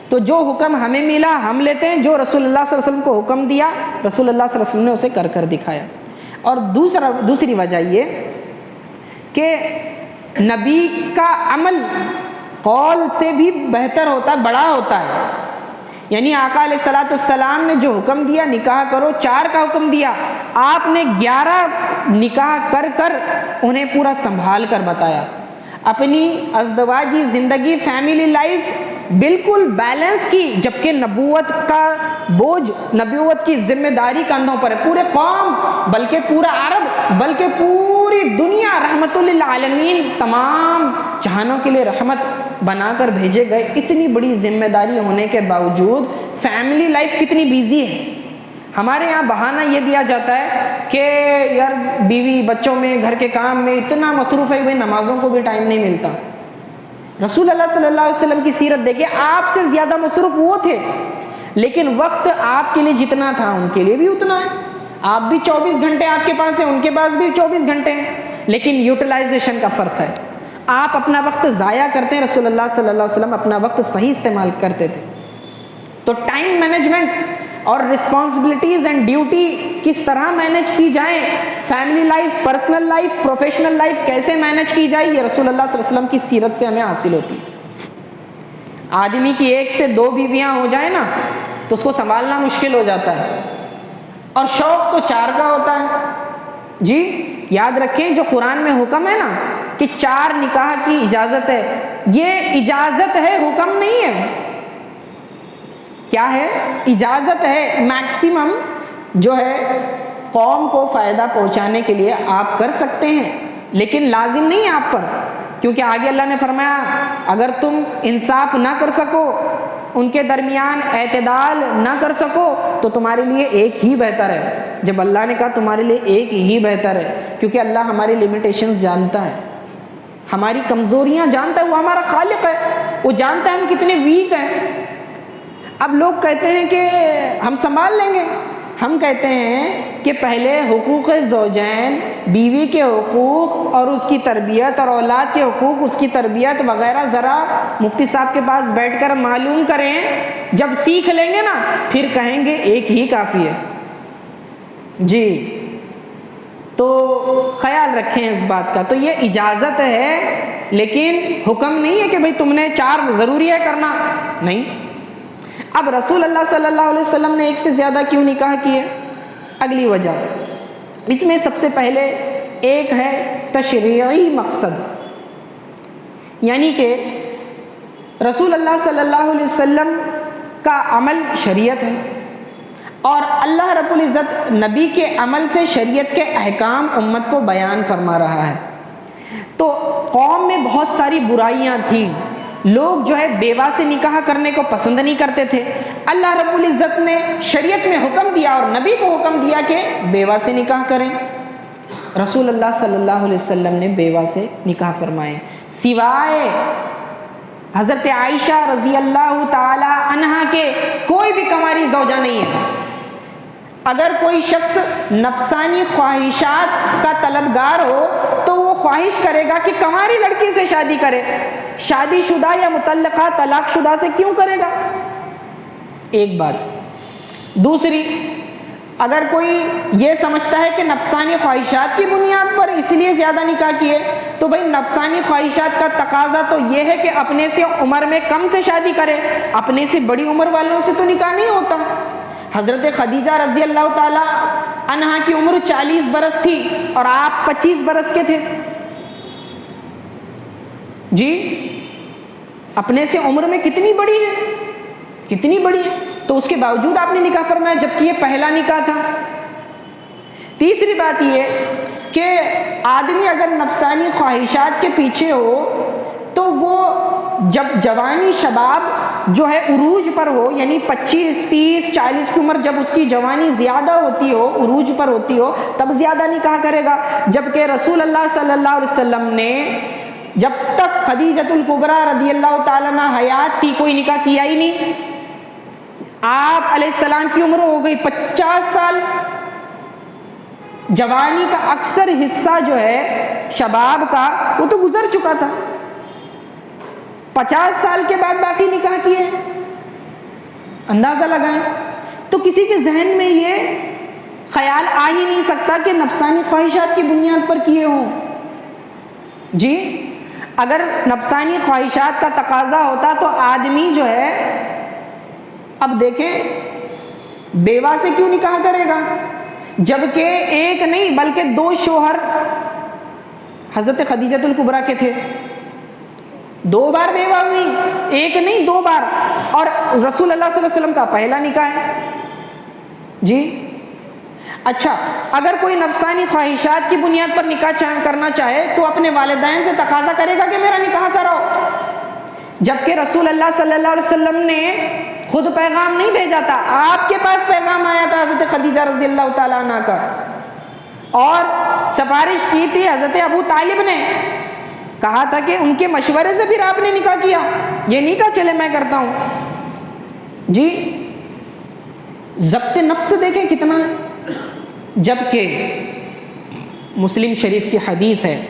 تو جو حکم ہمیں ملا ہم لیتے ہیں، جو رسول اللہ صلی اللہ علیہ وسلم کو حکم دیا رسول اللہ صلی اللہ علیہ وسلم نے اسے کر کر دکھایا۔ اور دوسری وجہ یہ کہ نبی کا عمل قول سے بھی بہتر ہوتا ہے، بڑا ہوتا ہے، یعنی آقا علیہ الصلوۃ والسلام نے جو حکم دیا نکاح کرو، 4 کا حکم دیا، آپ نے 11 نکاح کر کر انہیں پورا سنبھال کر بتایا، اپنی ازدواجی زندگی، فیملی لائف بالکل بیلنس کی، جبکہ نبوت کا بوجھ، نبوت کی ذمہ داری کندھوں پر ہے، پورے قوم، بلکہ پورا عرب، بلکہ پوری دنیا رحمت للعالمین، تمام جہانوں کے لیے رحمت بنا کر بھیجے گئے۔ اتنی بڑی ذمہ داری ہونے کے باوجود فیملی لائف کتنی بیزی ہے۔ ہمارے یہاں بہانہ یہ دیا جاتا ہے کہ یار بیوی بچوں میں، گھر کے کام میں اتنا مصروف ہے کہ بھائی نمازوں کو بھی ٹائم نہیں ملتا۔ رسول اللہ صلی اللہ علیہ وسلم کی سیرت دیکھیں، آپ سے زیادہ مصروف وہ تھے، لیکن وقت آپ کے لیے جتنا تھا ان کے لیے بھی اتنا ہے۔ آپ بھی 24 گھنٹے آپ کے پاس ہیں، ان کے پاس بھی 24 گھنٹے ہیں، لیکن یوٹیلائزیشن کا فرق ہے۔ آپ اپنا وقت ضائع کرتے ہیں، رسول اللہ صلی اللہ علیہ وسلم اپنا وقت صحیح استعمال کرتے تھے۔ تو ٹائم مینجمنٹ اور رسپانسبلٹیز اینڈ ڈیوٹی کس طرح مینیج کی جائیں، family life, personal life, professional life کیسے مینیج کی جائے، یہ رسول اللہ صلی اللہ علیہ وسلم کی سیرت سے ہمیں حاصل ہوتی ہے۔ آدمی کی 1 سے 2 بیویاں ہو جائیں نا تو اس کو سنبھالنا مشکل ہو جاتا ہے، اور شوق تو 4 کا ہوتا ہے۔ جی یاد رکھیں، جو قرآن میں حکم ہے نا کہ 4 نکاح کی اجازت ہے، یہ اجازت ہے، حکم نہیں ہے۔ کیا ہے؟ اجازت ہے۔ میکسیمم جو ہے قوم کو فائدہ پہنچانے کے لیے آپ کر سکتے ہیں، لیکن لازم نہیں ہے آپ پر، کیونکہ آگے اللہ نے فرمایا اگر تم انصاف نہ کر سکو ان کے درمیان اعتدال نہ کر سکو تو تمہارے لیے ایک ہی بہتر ہے۔ جب اللہ نے کہا تمہارے لیے ایک ہی بہتر ہے، کیونکہ اللہ ہماری لیمیٹیشنز جانتا ہے، ہماری کمزوریاں جانتا ہے، وہ ہمارا خالق ہے، وہ جانتا ہے ہم کتنے ویک ہیں۔ اب لوگ کہتے ہیں کہ ہم سنبھال لیں گے، ہم کہتے ہیں کہ پہلے حقوق زوجین، بیوی کے حقوق اور اس کی تربیت اور اولاد کے حقوق، اس کی تربیت وغیرہ ذرا مفتی صاحب کے پاس بیٹھ کر معلوم کریں، جب سیکھ لیں گے نا پھر کہیں گے ایک ہی کافی ہے۔ جی تو خیال رکھیں اس بات کا۔ تو یہ اجازت ہے لیکن حکم نہیں ہے کہ بھئی تم نے 4 ضروری ہے کرنا، نہیں۔ اب رسول اللہ صلی اللہ علیہ وسلم نے ایک سے زیادہ کیوں نکاح کیے؟ اگلی وجہ اس میں سب سے پہلے ایک ہے تشریعی مقصد، یعنی کہ رسول اللہ صلی اللہ علیہ وسلم کا عمل شریعت ہے، اور اللہ رب العزت نبی کے عمل سے شریعت کے احکام امت کو بیان فرما رہا ہے۔ تو قوم میں بہت ساری برائیاں تھیں، لوگ جو ہے بیوہ سے نکاح کرنے کو پسند نہیں کرتے تھے، اللہ رب العزت نے شریعت میں حکم دیا اور نبی کو حکم دیا کہ بیوہ سے نکاح کریں۔ رسول اللہ صلی اللہ علیہ وسلم نے بیوہ سے نکاح فرمائے، سوائے حضرت عائشہ رضی اللہ تعالی عنہا کے کوئی بھی کنواری زوجہ نہیں ہے۔ اگر کوئی شخص نفسانی خواہشات کا طلبگار ہو تو وہ خواہش کرے گا کہ کنواری لڑکی سے شادی کرے، شادی شدہ یا مطلقہ طلاق شدہ سے کیوں کرے گا؟ ایک بات۔ دوسری، اگر کوئی یہ سمجھتا ہے کہ نفسانی خواہشات کی بنیاد پر اس لیے زیادہ نکاح کیے، تو بھئی نفسانی خواہشات کا تقاضا تو یہ ہے کہ اپنے سے عمر میں کم سے شادی کرے، اپنے سے بڑی عمر والوں سے تو نکاح نہیں ہوتا۔ حضرت خدیجہ رضی اللہ تعالی عنہا کی عمر 40 برس تھی اور آپ 25 برس کے تھے، جی اپنے سے عمر میں کتنی بڑی ہے، کتنی بڑی ہے، تو اس کے باوجود آپ نے نکاح فرمایا جبکہ یہ پہلا نکاح تھا۔ تیسری بات یہ کہ آدمی اگر نفسانی خواہشات کے پیچھے ہو تو وہ جب جوانی شباب جو ہے عروج پر ہو، یعنی 25 30 40 کی عمر جب اس کی جوانی زیادہ ہوتی ہو، عروج پر ہوتی ہو، تب زیادہ نکاح کرے گا۔ جبکہ رسول اللہ صلی اللہ علیہ وسلم نے جب تک خدیجۃ الکبریٰ رضی اللہ تعالیٰ عنہ حیات تھی کوئی نکاح کیا ہی نہیں۔ آپ علیہ السلام کی عمر ہو گئی 50 سال، جوانی کا اکثر حصہ جو ہے شباب کا وہ تو گزر چکا تھا، 50 سال کے بعد باقی نکاح کیے، اندازہ لگائیں۔ تو کسی کے ذہن میں یہ خیال آ ہی نہیں سکتا کہ نفسانی خواہشات کی بنیاد پر کیے ہوں۔ جی اگر نفسانی خواہشات کا تقاضا ہوتا تو آدمی جو ہے، اب دیکھیں بیوہ سے کیوں نکاح کرے گا، جبکہ ایک نہیں بلکہ 2 شوہر حضرت خدیجۃ الکبریٰ کے تھے، 2 بار بیوہ ہوئی، ایک نہیں 2 بار، اور رسول اللہ صلی اللہ علیہ وسلم کا پہلا نکاح ہے۔ جی اچھا، اگر کوئی نفسانی خواہشات کی بنیاد پر نکاح کرنا چاہے تو اپنے والدین سے تقاضا کرے گا کہ میرا نکاح کراؤ، جبکہ رسول اللہ صلی اللہ علیہ وسلم نے خود پیغام نہیں بھیجا تھا، آپ کے پاس پیغام آیا تھا حضرت خدیجہ رضی اللہ تعالیٰ عنہ کا، اور سفارش کی تھی حضرت ابو طالب نے، کہا تھا کہ ان کے مشورے سے پھر آپ نے نکاح کیا، یہ نہیں کہا چلے میں کرتا ہوں۔ جی ضبط نفس دیکھیں کتنا ہے، جبکہ مسلم شریف کی حدیث ہے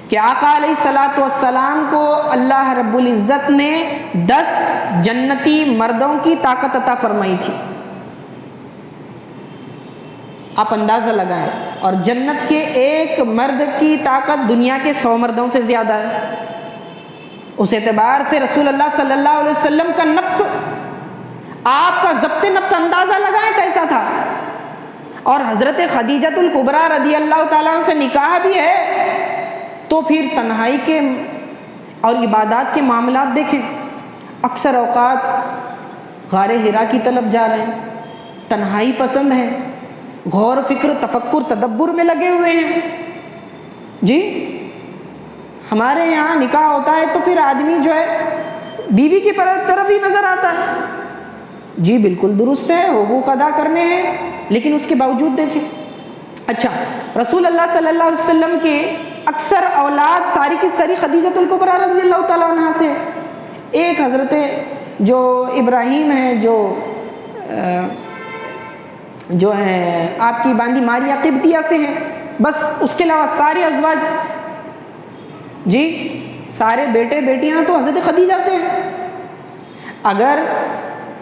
کہ آقا علیہ الصلاۃ والسلام کو اللہ رب العزت نے 10 جنتی مردوں کی طاقت عطا فرمائی تھی، آپ اندازہ لگائیں، اور جنت کے ایک مرد کی طاقت دنیا کے 100 مردوں سے زیادہ ہے۔ اس اعتبار سے رسول اللہ صلی اللہ علیہ وسلم کا نفس، آپ کا ضبط نفس اندازہ لگائیں کیسا تھا، اور حضرت خدیجۃ الکبریٰ رضی اللہ تعالیٰ عنہ سے نکاح بھی ہے، تو پھر تنہائی کے اور عبادات کے معاملات دیکھیں، اکثر اوقات غار حرا کی طرف جا رہے ہیں، تنہائی پسند ہے، غور فکر تفکر تدبر میں لگے ہوئے ہیں۔ جی ہمارے یہاں نکاح ہوتا ہے تو پھر آدمی جو ہے بیوی کی طرف ہی نظر آتا ہے. جی بالکل درست ہے، حقوق ادا کرنے ہیں، لیکن اس کے باوجود دیکھیں. اچھا، رسول اللہ صلی اللہ علیہ وسلم کے اکثر اولاد ساری کی ساری خدیجۃ الکبریٰ رضی اللہ تعالیٰ عنہا سے. ایک حضرت جو ابراہیم ہیں، جو ہیں آپ کی باندی ماریہ قبطیہ سے ہیں، بس. اس کے علاوہ سارے ازواج، جی سارے بیٹے بیٹیاں تو حضرت خدیجہ سے ہیں. اگر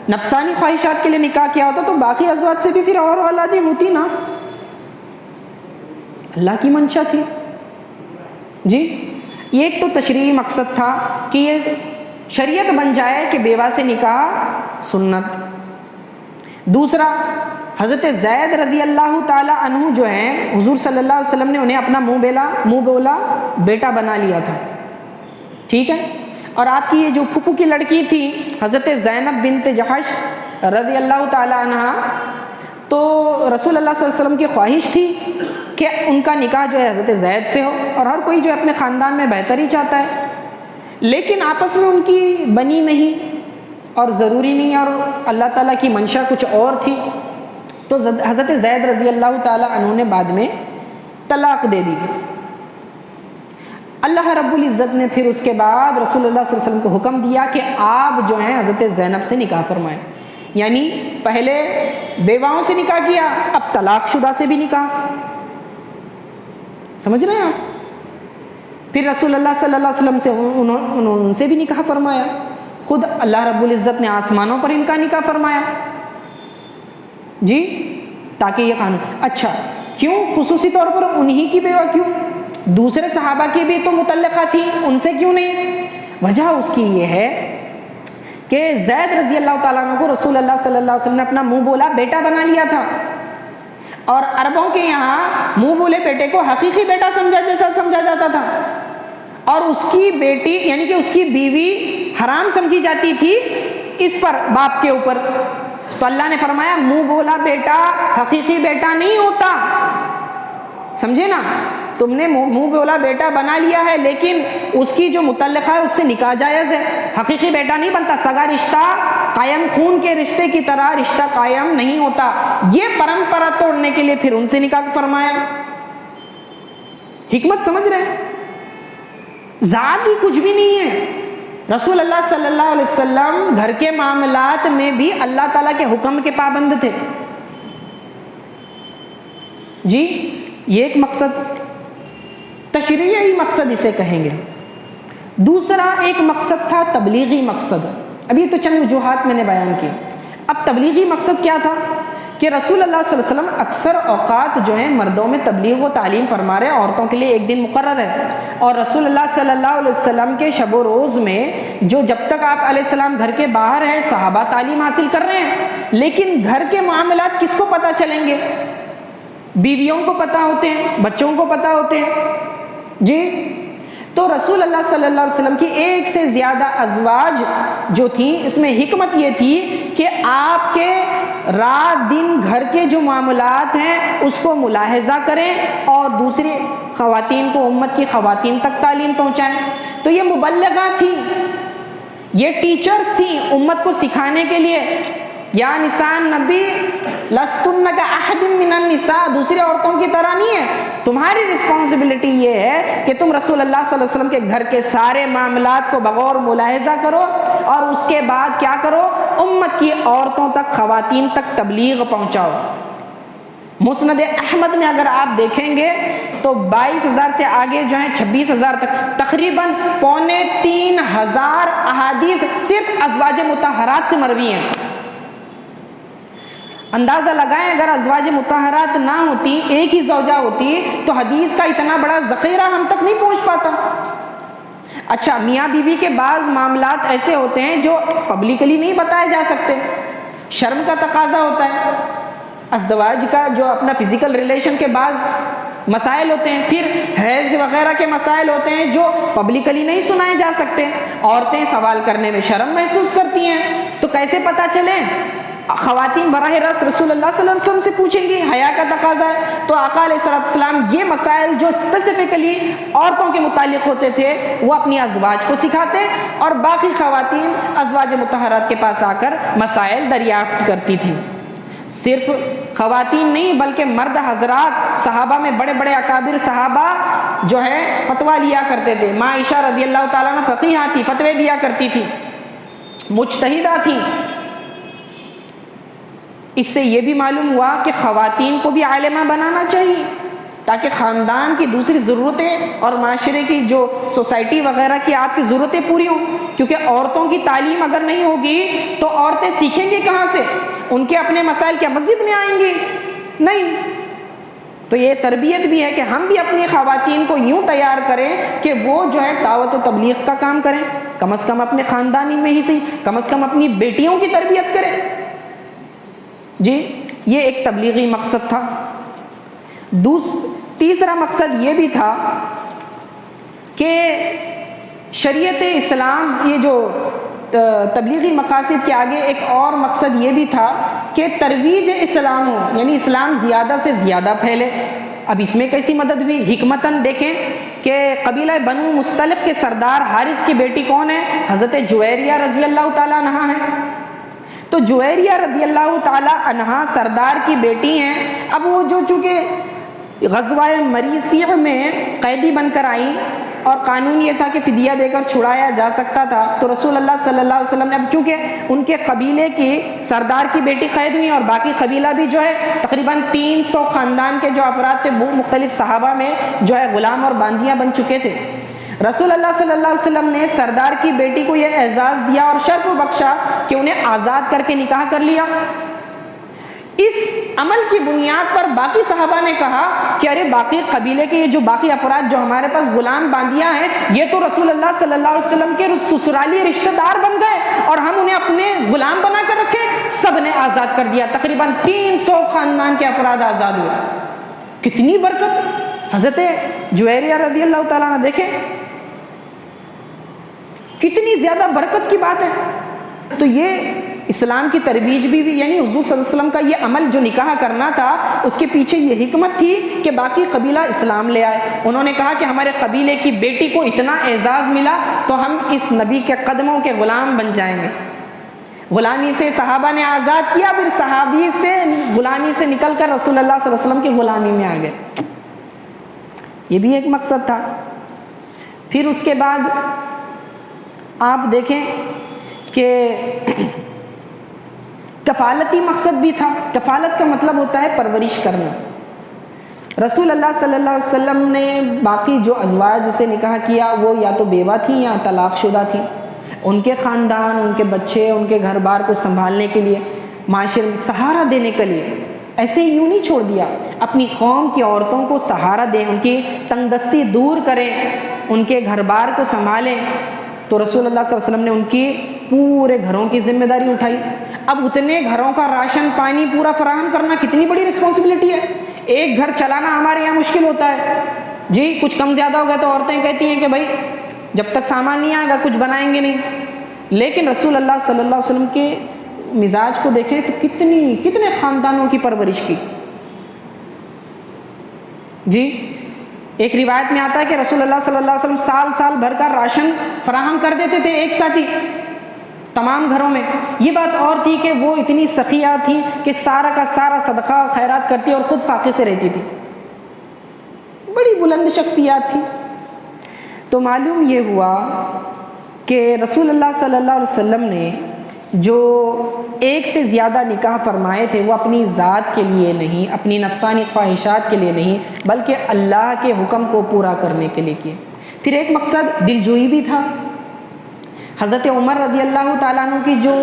نفسانی خواہشات کے لیے نکاح کیا ہوتا تو باقی ازواج سے بھی پھر اور اولادیں ہوتی نا. اللہ کی منشا تھی. جی یہ ایک تو تشریعی مقصد تھا کہ یہ شریعت بن جائے کہ بیوہ سے نکاح سنت. دوسرا، حضرت زید رضی اللہ تعالی عنہ جو ہیں، حضور صلی اللہ علیہ وسلم نے انہیں اپنا منہ بولا بیٹا بنا لیا تھا. ٹھیک ہے. اور آپ کی یہ جو پھپھو کی لڑکی تھی حضرت زینب بنت جحش رضی اللہ تعالی عنہ، تو رسول اللہ صلی اللہ علیہ وسلم کی خواہش تھی کہ ان کا نکاح جو ہے حضرت زید سے ہو، اور ہر کوئی جو ہے اپنے خاندان میں بہتر ہی چاہتا ہے، لیکن آپس میں ان کی بنی نہیں اور ضروری نہیں، اور اللہ تعالیٰ کی منشا کچھ اور تھی. تو حضرت زید رضی اللہ تعالیٰ عنہ نے بعد میں طلاق دے دی. اللہ رب العزت نے پھر اس کے بعد رسول اللہ صلی اللہ علیہ وسلم کو حکم دیا کہ آپ جو ہیں حضرت زینب سے نکاح فرمائیں. یعنی پہلے بیواؤں سے نکاح کیا، اب طلاق شدہ سے بھی نکاح. سمجھ رہے ہیں آپ؟ پھر رسول اللہ صلی اللہ علیہ وسلم سے ان سے بھی نکاح فرمایا. خود اللہ رب العزت نے آسمانوں پر ان کا نکاح فرمایا. جی تاکہ یہ قانون. اچھا، کیوں خصوصی طور پر انہی کی بیوہ کیوں؟ دوسرے صحابہ کی بھی تو مطلقہ تھی، ان سے کیوں نہیں؟ وجہ اس کی یہ ہے کہ زید رضی اللہ تعالیٰ عنہ کو رسول اللہ صلی اللہ علیہ وسلم نے اپنا منہ بولا بیٹا بنا لیا تھا، اور عربوں کے یہاں منہ بولے بیٹے کو حقیقی بیٹا سمجھا جاتا تھا، اور اس کی بیٹی یعنی کہ اس کی بیوی حرام سمجھی جاتی تھی اس پر، باپ کے اوپر. تو اللہ نے فرمایا منہ بولا بیٹا حقیقی بیٹا نہیں ہوتا. سمجھے نا؟ تم نے منہ بولا بیٹا بنا لیا ہے، لیکن اس کی جو متعلقہ ہے اس سے نکاح جائز ہے، حقیقی بیٹا نہیں بنتا. سگا رشتہ قائم خون کے رشتے کی طرح رشتہ قائم نہیں ہوتا. یہ پرمپرا توڑنے کے لیے پھر ان سے نکاح فرمایا. حکمت سمجھ رہے ہیں؟ ذاتی کچھ بھی نہیں ہے. رسول اللہ صلی اللہ علیہ وسلم گھر کے معاملات میں بھی اللہ تعالیٰ کے حکم کے پابند تھے. جی یہ ایک مقصد، تشریعی مقصد اسے کہیں گے. دوسرا ایک مقصد تھا تبلیغی مقصد. اب یہ تو چند وجوہات میں نے بیان کی. اب تبلیغی مقصد کیا تھا کہ رسول اللہ صلی اللہ علیہ وسلم اکثر اوقات جو ہیں مردوں میں تبلیغ و تعلیم فرما رہے ہیں، عورتوں کے لیے ایک دن مقرر ہے، اور رسول اللہ صلی اللہ علیہ وسلم کے شب و روز میں جو جب تک آپ علیہ السلام گھر کے باہر ہیں صحابہ تعلیم حاصل کر رہے ہیں، لیکن گھر کے معاملات کس کو پتہ چلیں گے؟ بیویوں کو پتہ ہوتے ہیں، بچوں کو پتہ ہوتے ہیں. جی تو رسول اللہ صلی اللہ علیہ وسلم کی ایک سے زیادہ ازواج جو تھیں، اس میں حکمت یہ تھی کہ آپ کے رات دن گھر کے جو معاملات ہیں اس کو ملاحظہ کریں اور دوسری خواتین کو، امت کی خواتین تک تعلیم پہنچائیں. تو یہ مبلغہ تھیں، یہ ٹیچرز تھیں امت کو سکھانے کے لیے. یا نساء نبی لستن کاحد من النساء، دوسری عورتوں کی طرح نہیں ہے. تمہاری رسپانسبلٹی یہ ہے کہ تم رسول اللہ صلی اللہ علیہ وسلم کے گھر کے سارے معاملات کو بغور ملاحظہ کرو، اور اس کے بعد کیا کرو؟ امت کی عورتوں تک، خواتین تک تبلیغ پہنچاؤ. مسند احمد میں اگر آپ دیکھیں گے تو 22,000 سے آگے جو ہیں 26,000 تک، تقریباً 2,500 احادیث صرف ازواج مطہرات سے مروی ہیں. اندازہ لگائیں اگر ازواج مطہرات نہ ہوتی، ایک ہی زوجہ ہوتی، تو حدیث کا اتنا بڑا ذخیرہ ہم تک نہیں پہنچ پاتا. اچھا، میاں بیوی کے بعض معاملات ایسے ہوتے ہیں جو پبلکلی نہیں بتائے جا سکتے، شرم کا تقاضا ہوتا ہے. ازدواج کا جو اپنا فزیکل ریلیشن کے بعض مسائل ہوتے ہیں، پھر حیض وغیرہ کے مسائل ہوتے ہیں جو پبلکلی نہیں سنائے جا سکتے. عورتیں سوال کرنے میں شرم محسوس کرتی ہیں، تو کیسے پتہ چلے؟ خواتین براہ راست رسول اللہ صلی اللہ علیہ وسلم سے پوچھیں گی، حیا کا تقاضا ہے، تو آقا علیہ السلام یہ مسائل جو اسپیسیفکلی عورتوں کے متعلق ہوتے تھے وہ اپنی ازواج کو سکھاتے، اور باقی خواتین ازواج مطہرات کے پاس آ کر مسائل دریافت کرتی تھیں۔ صرف خواتین نہیں بلکہ مرد حضرات، صحابہ میں بڑے بڑے اکابر صحابہ جو ہے فتویٰ لیا کرتے تھے۔ ماں عائشہ رضی اللہ تعالیٰ عنہ فقیہہ تھی، فتوے دیا کرتی تھی، مجتہدہ تھی۔ اس سے یہ بھی معلوم ہوا کہ خواتین کو بھی عالمہ بنانا چاہیے تاکہ خاندان کی دوسری ضرورتیں اور معاشرے کی جو سوسائٹی وغیرہ کی آپ کی ضرورتیں پوری ہوں، کیونکہ عورتوں کی تعلیم اگر نہیں ہوگی تو عورتیں سیکھیں گی کہاں سے؟ ان کے اپنے مسائل کیا مسجد میں آئیں گی؟ نہیں۔ تو یہ تربیت بھی ہے کہ ہم بھی اپنی خواتین کو یوں تیار کریں کہ وہ جو ہے دعوت و تبلیغ کا کام کریں، کم از کم اپنے خاندانی میں ہی صحیح، کم از کم اپنی بیٹیوں کی تربیت کریں۔ جی یہ ایک تبلیغی مقصد تھا۔ تیسرا مقصد یہ بھی تھا کہ شریعت اسلام، یہ جو تبلیغی مقاصد کے آگے ایک اور مقصد یہ بھی تھا کہ ترویج اسلام ہو، یعنی اسلام زیادہ سے زیادہ پھیلے۔ اب اس میں کیسی مدد ہوئی؟ حکمتاً دیکھیں کہ قبیلہ بنو مستلق کے سردار حارث کی بیٹی کون ہے؟ حضرت جویریہ رضی اللہ تعالیٰ عنہا ہے۔ تو جویریہ رضی اللہ تعالیٰ عنہا سردار کی بیٹی ہیں۔ اب وہ جو چونکہ غزوہ مریسیع میں قیدی بن کر آئیں اور قانون یہ تھا کہ فدیہ دے کر چھڑایا جا سکتا تھا، تو رسول اللہ صلی اللہ علیہ وسلم نے، اب چونکہ ان کے قبیلے کی سردار کی بیٹی قید ہوئی اور باقی قبیلہ بھی جو ہے تقریباً 300 خاندان کے جو افراد تھے وہ مختلف صحابہ میں جو ہے غلام اور باندیاں بن چکے تھے، رسول اللہ صلی اللہ علیہ وسلم نے سردار کی بیٹی کو یہ اعزاز دیا اور شرف بخشا کہ انہیں آزاد کر کے نکاح کر لیا۔ اس عمل کی بنیاد پر باقی صحابہ نے کہا کہ ارے باقی قبیلے کے یہ جو باقی افراد جو ہمارے پاس غلام باندیاں ہیں، یہ تو رسول اللہ صلی اللہ علیہ وسلم کے سسرالی رشتہ دار بن گئے اور ہم انہیں اپنے غلام بنا کر رکھے۔ سب نے آزاد کر دیا، تقریباً 300 خاندان کے افراد آزاد ہوئے۔ کتنی برکت! حضرت جویریہ رضی اللہ تعالیٰ نے دیکھیں کتنی زیادہ برکت کی بات ہے۔ تو یہ اسلام کی ترویج بھی، یعنی حضور صلی اللہ علیہ وسلم کا یہ عمل جو نکاح کرنا تھا اس کے پیچھے یہ حکمت تھی کہ باقی قبیلہ اسلام لے آئے۔ انہوں نے کہا کہ ہمارے قبیلے کی بیٹی کو اتنا اعزاز ملا تو ہم اس نبی کے قدموں کے غلام بن جائیں گے۔ غلامی سے صحابہ نے آزاد کیا، پھر صحابی سے غلامی سے نکل کر رسول اللہ صلی اللہ علیہ وسلم کی غلامی میں آ گئے۔ یہ بھی ایک مقصد تھا۔ پھر اس کے بعد آپ دیکھیں کہ کفالتی مقصد بھی تھا۔ کفالت کا مطلب ہوتا ہے پرورش کرنا۔ رسول اللہ صلی اللہ علیہ وسلم نے باقی جو ازواج سے نکاح کیا وہ یا تو بیوہ تھیں یا طلاق شدہ تھیں، ان کے خاندان، ان کے بچے، ان کے گھر بار کو سنبھالنے کے لیے، معاشرے میں سہارا دینے کے لیے ایسے ہی یوں نہیں چھوڑ دیا، اپنی قوم کی عورتوں کو سہارا دیں، ان کی تنگ دستی دور کریں، ان کے گھر بار کو سنبھالیں۔ تو رسول اللہ صلی اللہ علیہ وسلم نے ان کی پورے گھروں کی ذمہ داری اٹھائی۔ اب اتنے گھروں کا راشن پانی پورا فراہم کرنا کتنی بڑی رسپانسبلٹی ہے۔ ایک گھر چلانا ہمارے یہاں مشکل ہوتا ہے، جی کچھ کم زیادہ ہوگا تو عورتیں کہتی ہیں کہ بھائی جب تک سامان نہیں آئے گا کچھ بنائیں گے نہیں، لیکن رسول اللہ صلی اللہ علیہ وسلم کے مزاج کو دیکھیں تو کتنے خاندانوں کی پرورش کی۔ جی ایک روایت میں آتا ہے کہ رسول اللہ صلی اللہ علیہ وسلم سال بھر کا راشن فراہم کر دیتے تھے ایک ساتھ ہی تمام گھروں میں۔ یہ بات اور تھی کہ وہ اتنی سخیہ تھی کہ سارا کا سارا صدقہ و خیرات کرتی اور خود فاقے سے رہتی تھی، بڑی بلند شخصیات تھی۔ تو معلوم یہ ہوا کہ رسول اللہ صلی اللہ علیہ وسلم نے جو ایک سے زیادہ نکاح فرمائے تھے وہ اپنی ذات کے لیے نہیں، اپنی نفسانی خواہشات کے لیے نہیں، بلکہ اللہ کے حکم کو پورا کرنے کے لیے کیے۔ پھر ایک مقصد دلجوئی بھی تھا۔ حضرت عمر رضی اللہ تعالیٰ عنہ کی جو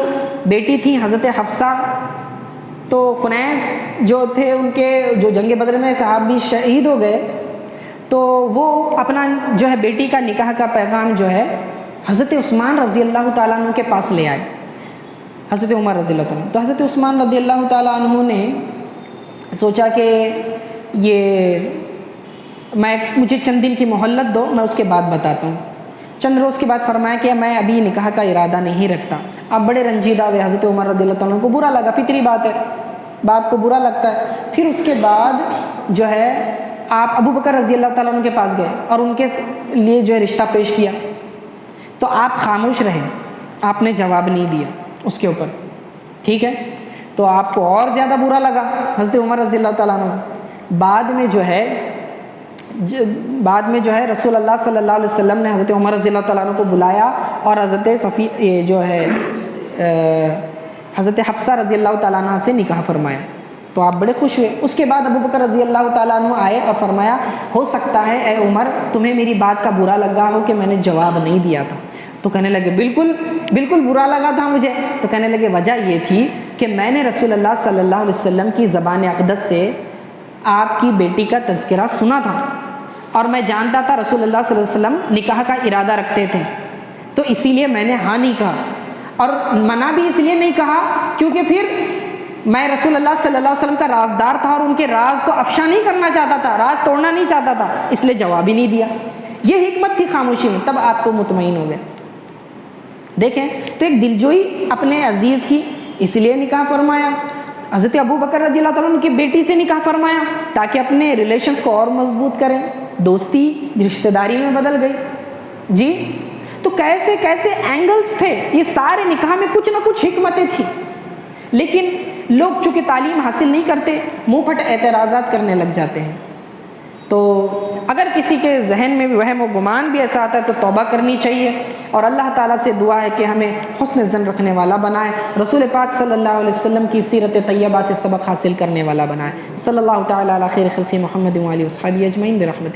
بیٹی تھی حضرت حفصہ، تو خنیس جو تھے ان کے جو جنگ بدر میں صحابی شہید ہو گئے، تو وہ اپنا جو ہے بیٹی کا نکاح کا پیغام جو ہے حضرت عثمان رضی اللہ تعالیٰ عنہ کے پاس لے آئے، حضرت عمر رضی اللہ تعالیٰ عنہ۔ تو حضرت عثمان رضی اللہ تعالیٰ عنہ نے سوچا کہ یہ مجھے چند دن کی مہلت دو، میں اس کے بعد بتاتا ہوں۔ چند روز کے بعد فرمایا کہ میں ابھی نکاح کا ارادہ نہیں رکھتا. اب بڑے رنجیدہ ہوئے. حضرت عمر رضی اللہ تعالیٰ عنہ کو برا لگا، فطری بات ہے، باپ کو برا لگتا ہے. پھر اس کے بعد جو ہے آپ ابو بکر رضی اللہ تعالیٰ عنہ کے پاس گئے اور ان کے لیے جو ہے رشتہ پیش کیا. تو آپ خاموش رہے، آپ نے جواب نہیں دیا اس کے اوپر، ٹھیک ہے. تو آپ کو اور زیادہ برا لگا حضرت عمر رضی اللہ تعالیٰ عنہ. بعد میں جو ہے رسول اللہ صلی اللہ علیہ وسلم نے حضرت عمر رضی اللہ تعالیٰ عنہ کو بلایا اور حضرت حفصہ رضی اللہ تعالیٰ عنہ سے نکاح فرمایا. تو آپ بڑے خوش ہوئے. اس کے بعد ابو بکر رضی اللہ تعالیٰ عنہ آئے اور فرمایا ہو سکتا ہے اے عمر تمہیں میری بات کا برا لگا ہو کہ میں نے جواب نہیں دیا تھا. تو کہنے لگے بالکل برا لگا تھا مجھے. تو کہنے لگے وجہ یہ تھی کہ میں نے رسول اللہ صلی اللہ علیہ وسلم کی زبان اقدس سے آپ کی بیٹی کا تذکرہ سنا تھا اور میں جانتا تھا رسول اللہ صلی اللہ علیہ وسلم نکاح کا ارادہ رکھتے تھے. تو اسی لیے میں نے ہاں نہیں کہا، اور منع بھی اس لیے نہیں کہا کیونکہ پھر میں رسول اللہ صلی اللہ علیہ وسلم کا رازدار تھا اور ان کے راز کو افشا نہیں کرنا چاہتا تھا، راز توڑنا نہیں چاہتا تھا، اس لیے جواب ہی نہیں دیا. یہ حکمت تھی خاموشی میں. تب آپ کو مطمئن ہو گئے. دیکھیں تو ایک دلجوئی اپنے عزیز کی، اس لیے نکاح فرمایا. حضرت ابو بکر رضی اللہ تعالیٰ عنہ کی بیٹی سے نکاح فرمایا تاکہ اپنے ریلیشنز کو اور مضبوط کریں. دوستی رشتہ داری میں بدل گئی. جی تو کیسے اینگلز تھے یہ سارے نکاح میں، کچھ نہ کچھ حکمتیں تھیں. لیکن لوگ چونکہ تعلیم حاصل نہیں کرتے منہ پھٹ اعتراضات کرنے لگ جاتے ہیں. تو اگر کسی کے ذہن میں بھی وہم و گمان بھی ایسا آتا ہے تو توبہ کرنی چاہیے اور اللہ تعالیٰ سے دعا ہے کہ ہمیں حسن ظن رکھنے والا بنائے، رسول پاک صلی اللہ علیہ وسلم کی سیرت طیبہ سے سبق حاصل کرنے والا بنائے. صلی اللہ تعالیٰ علی خیر خلق محمد و آلہ و صحبہ اجمعین برحمتہ.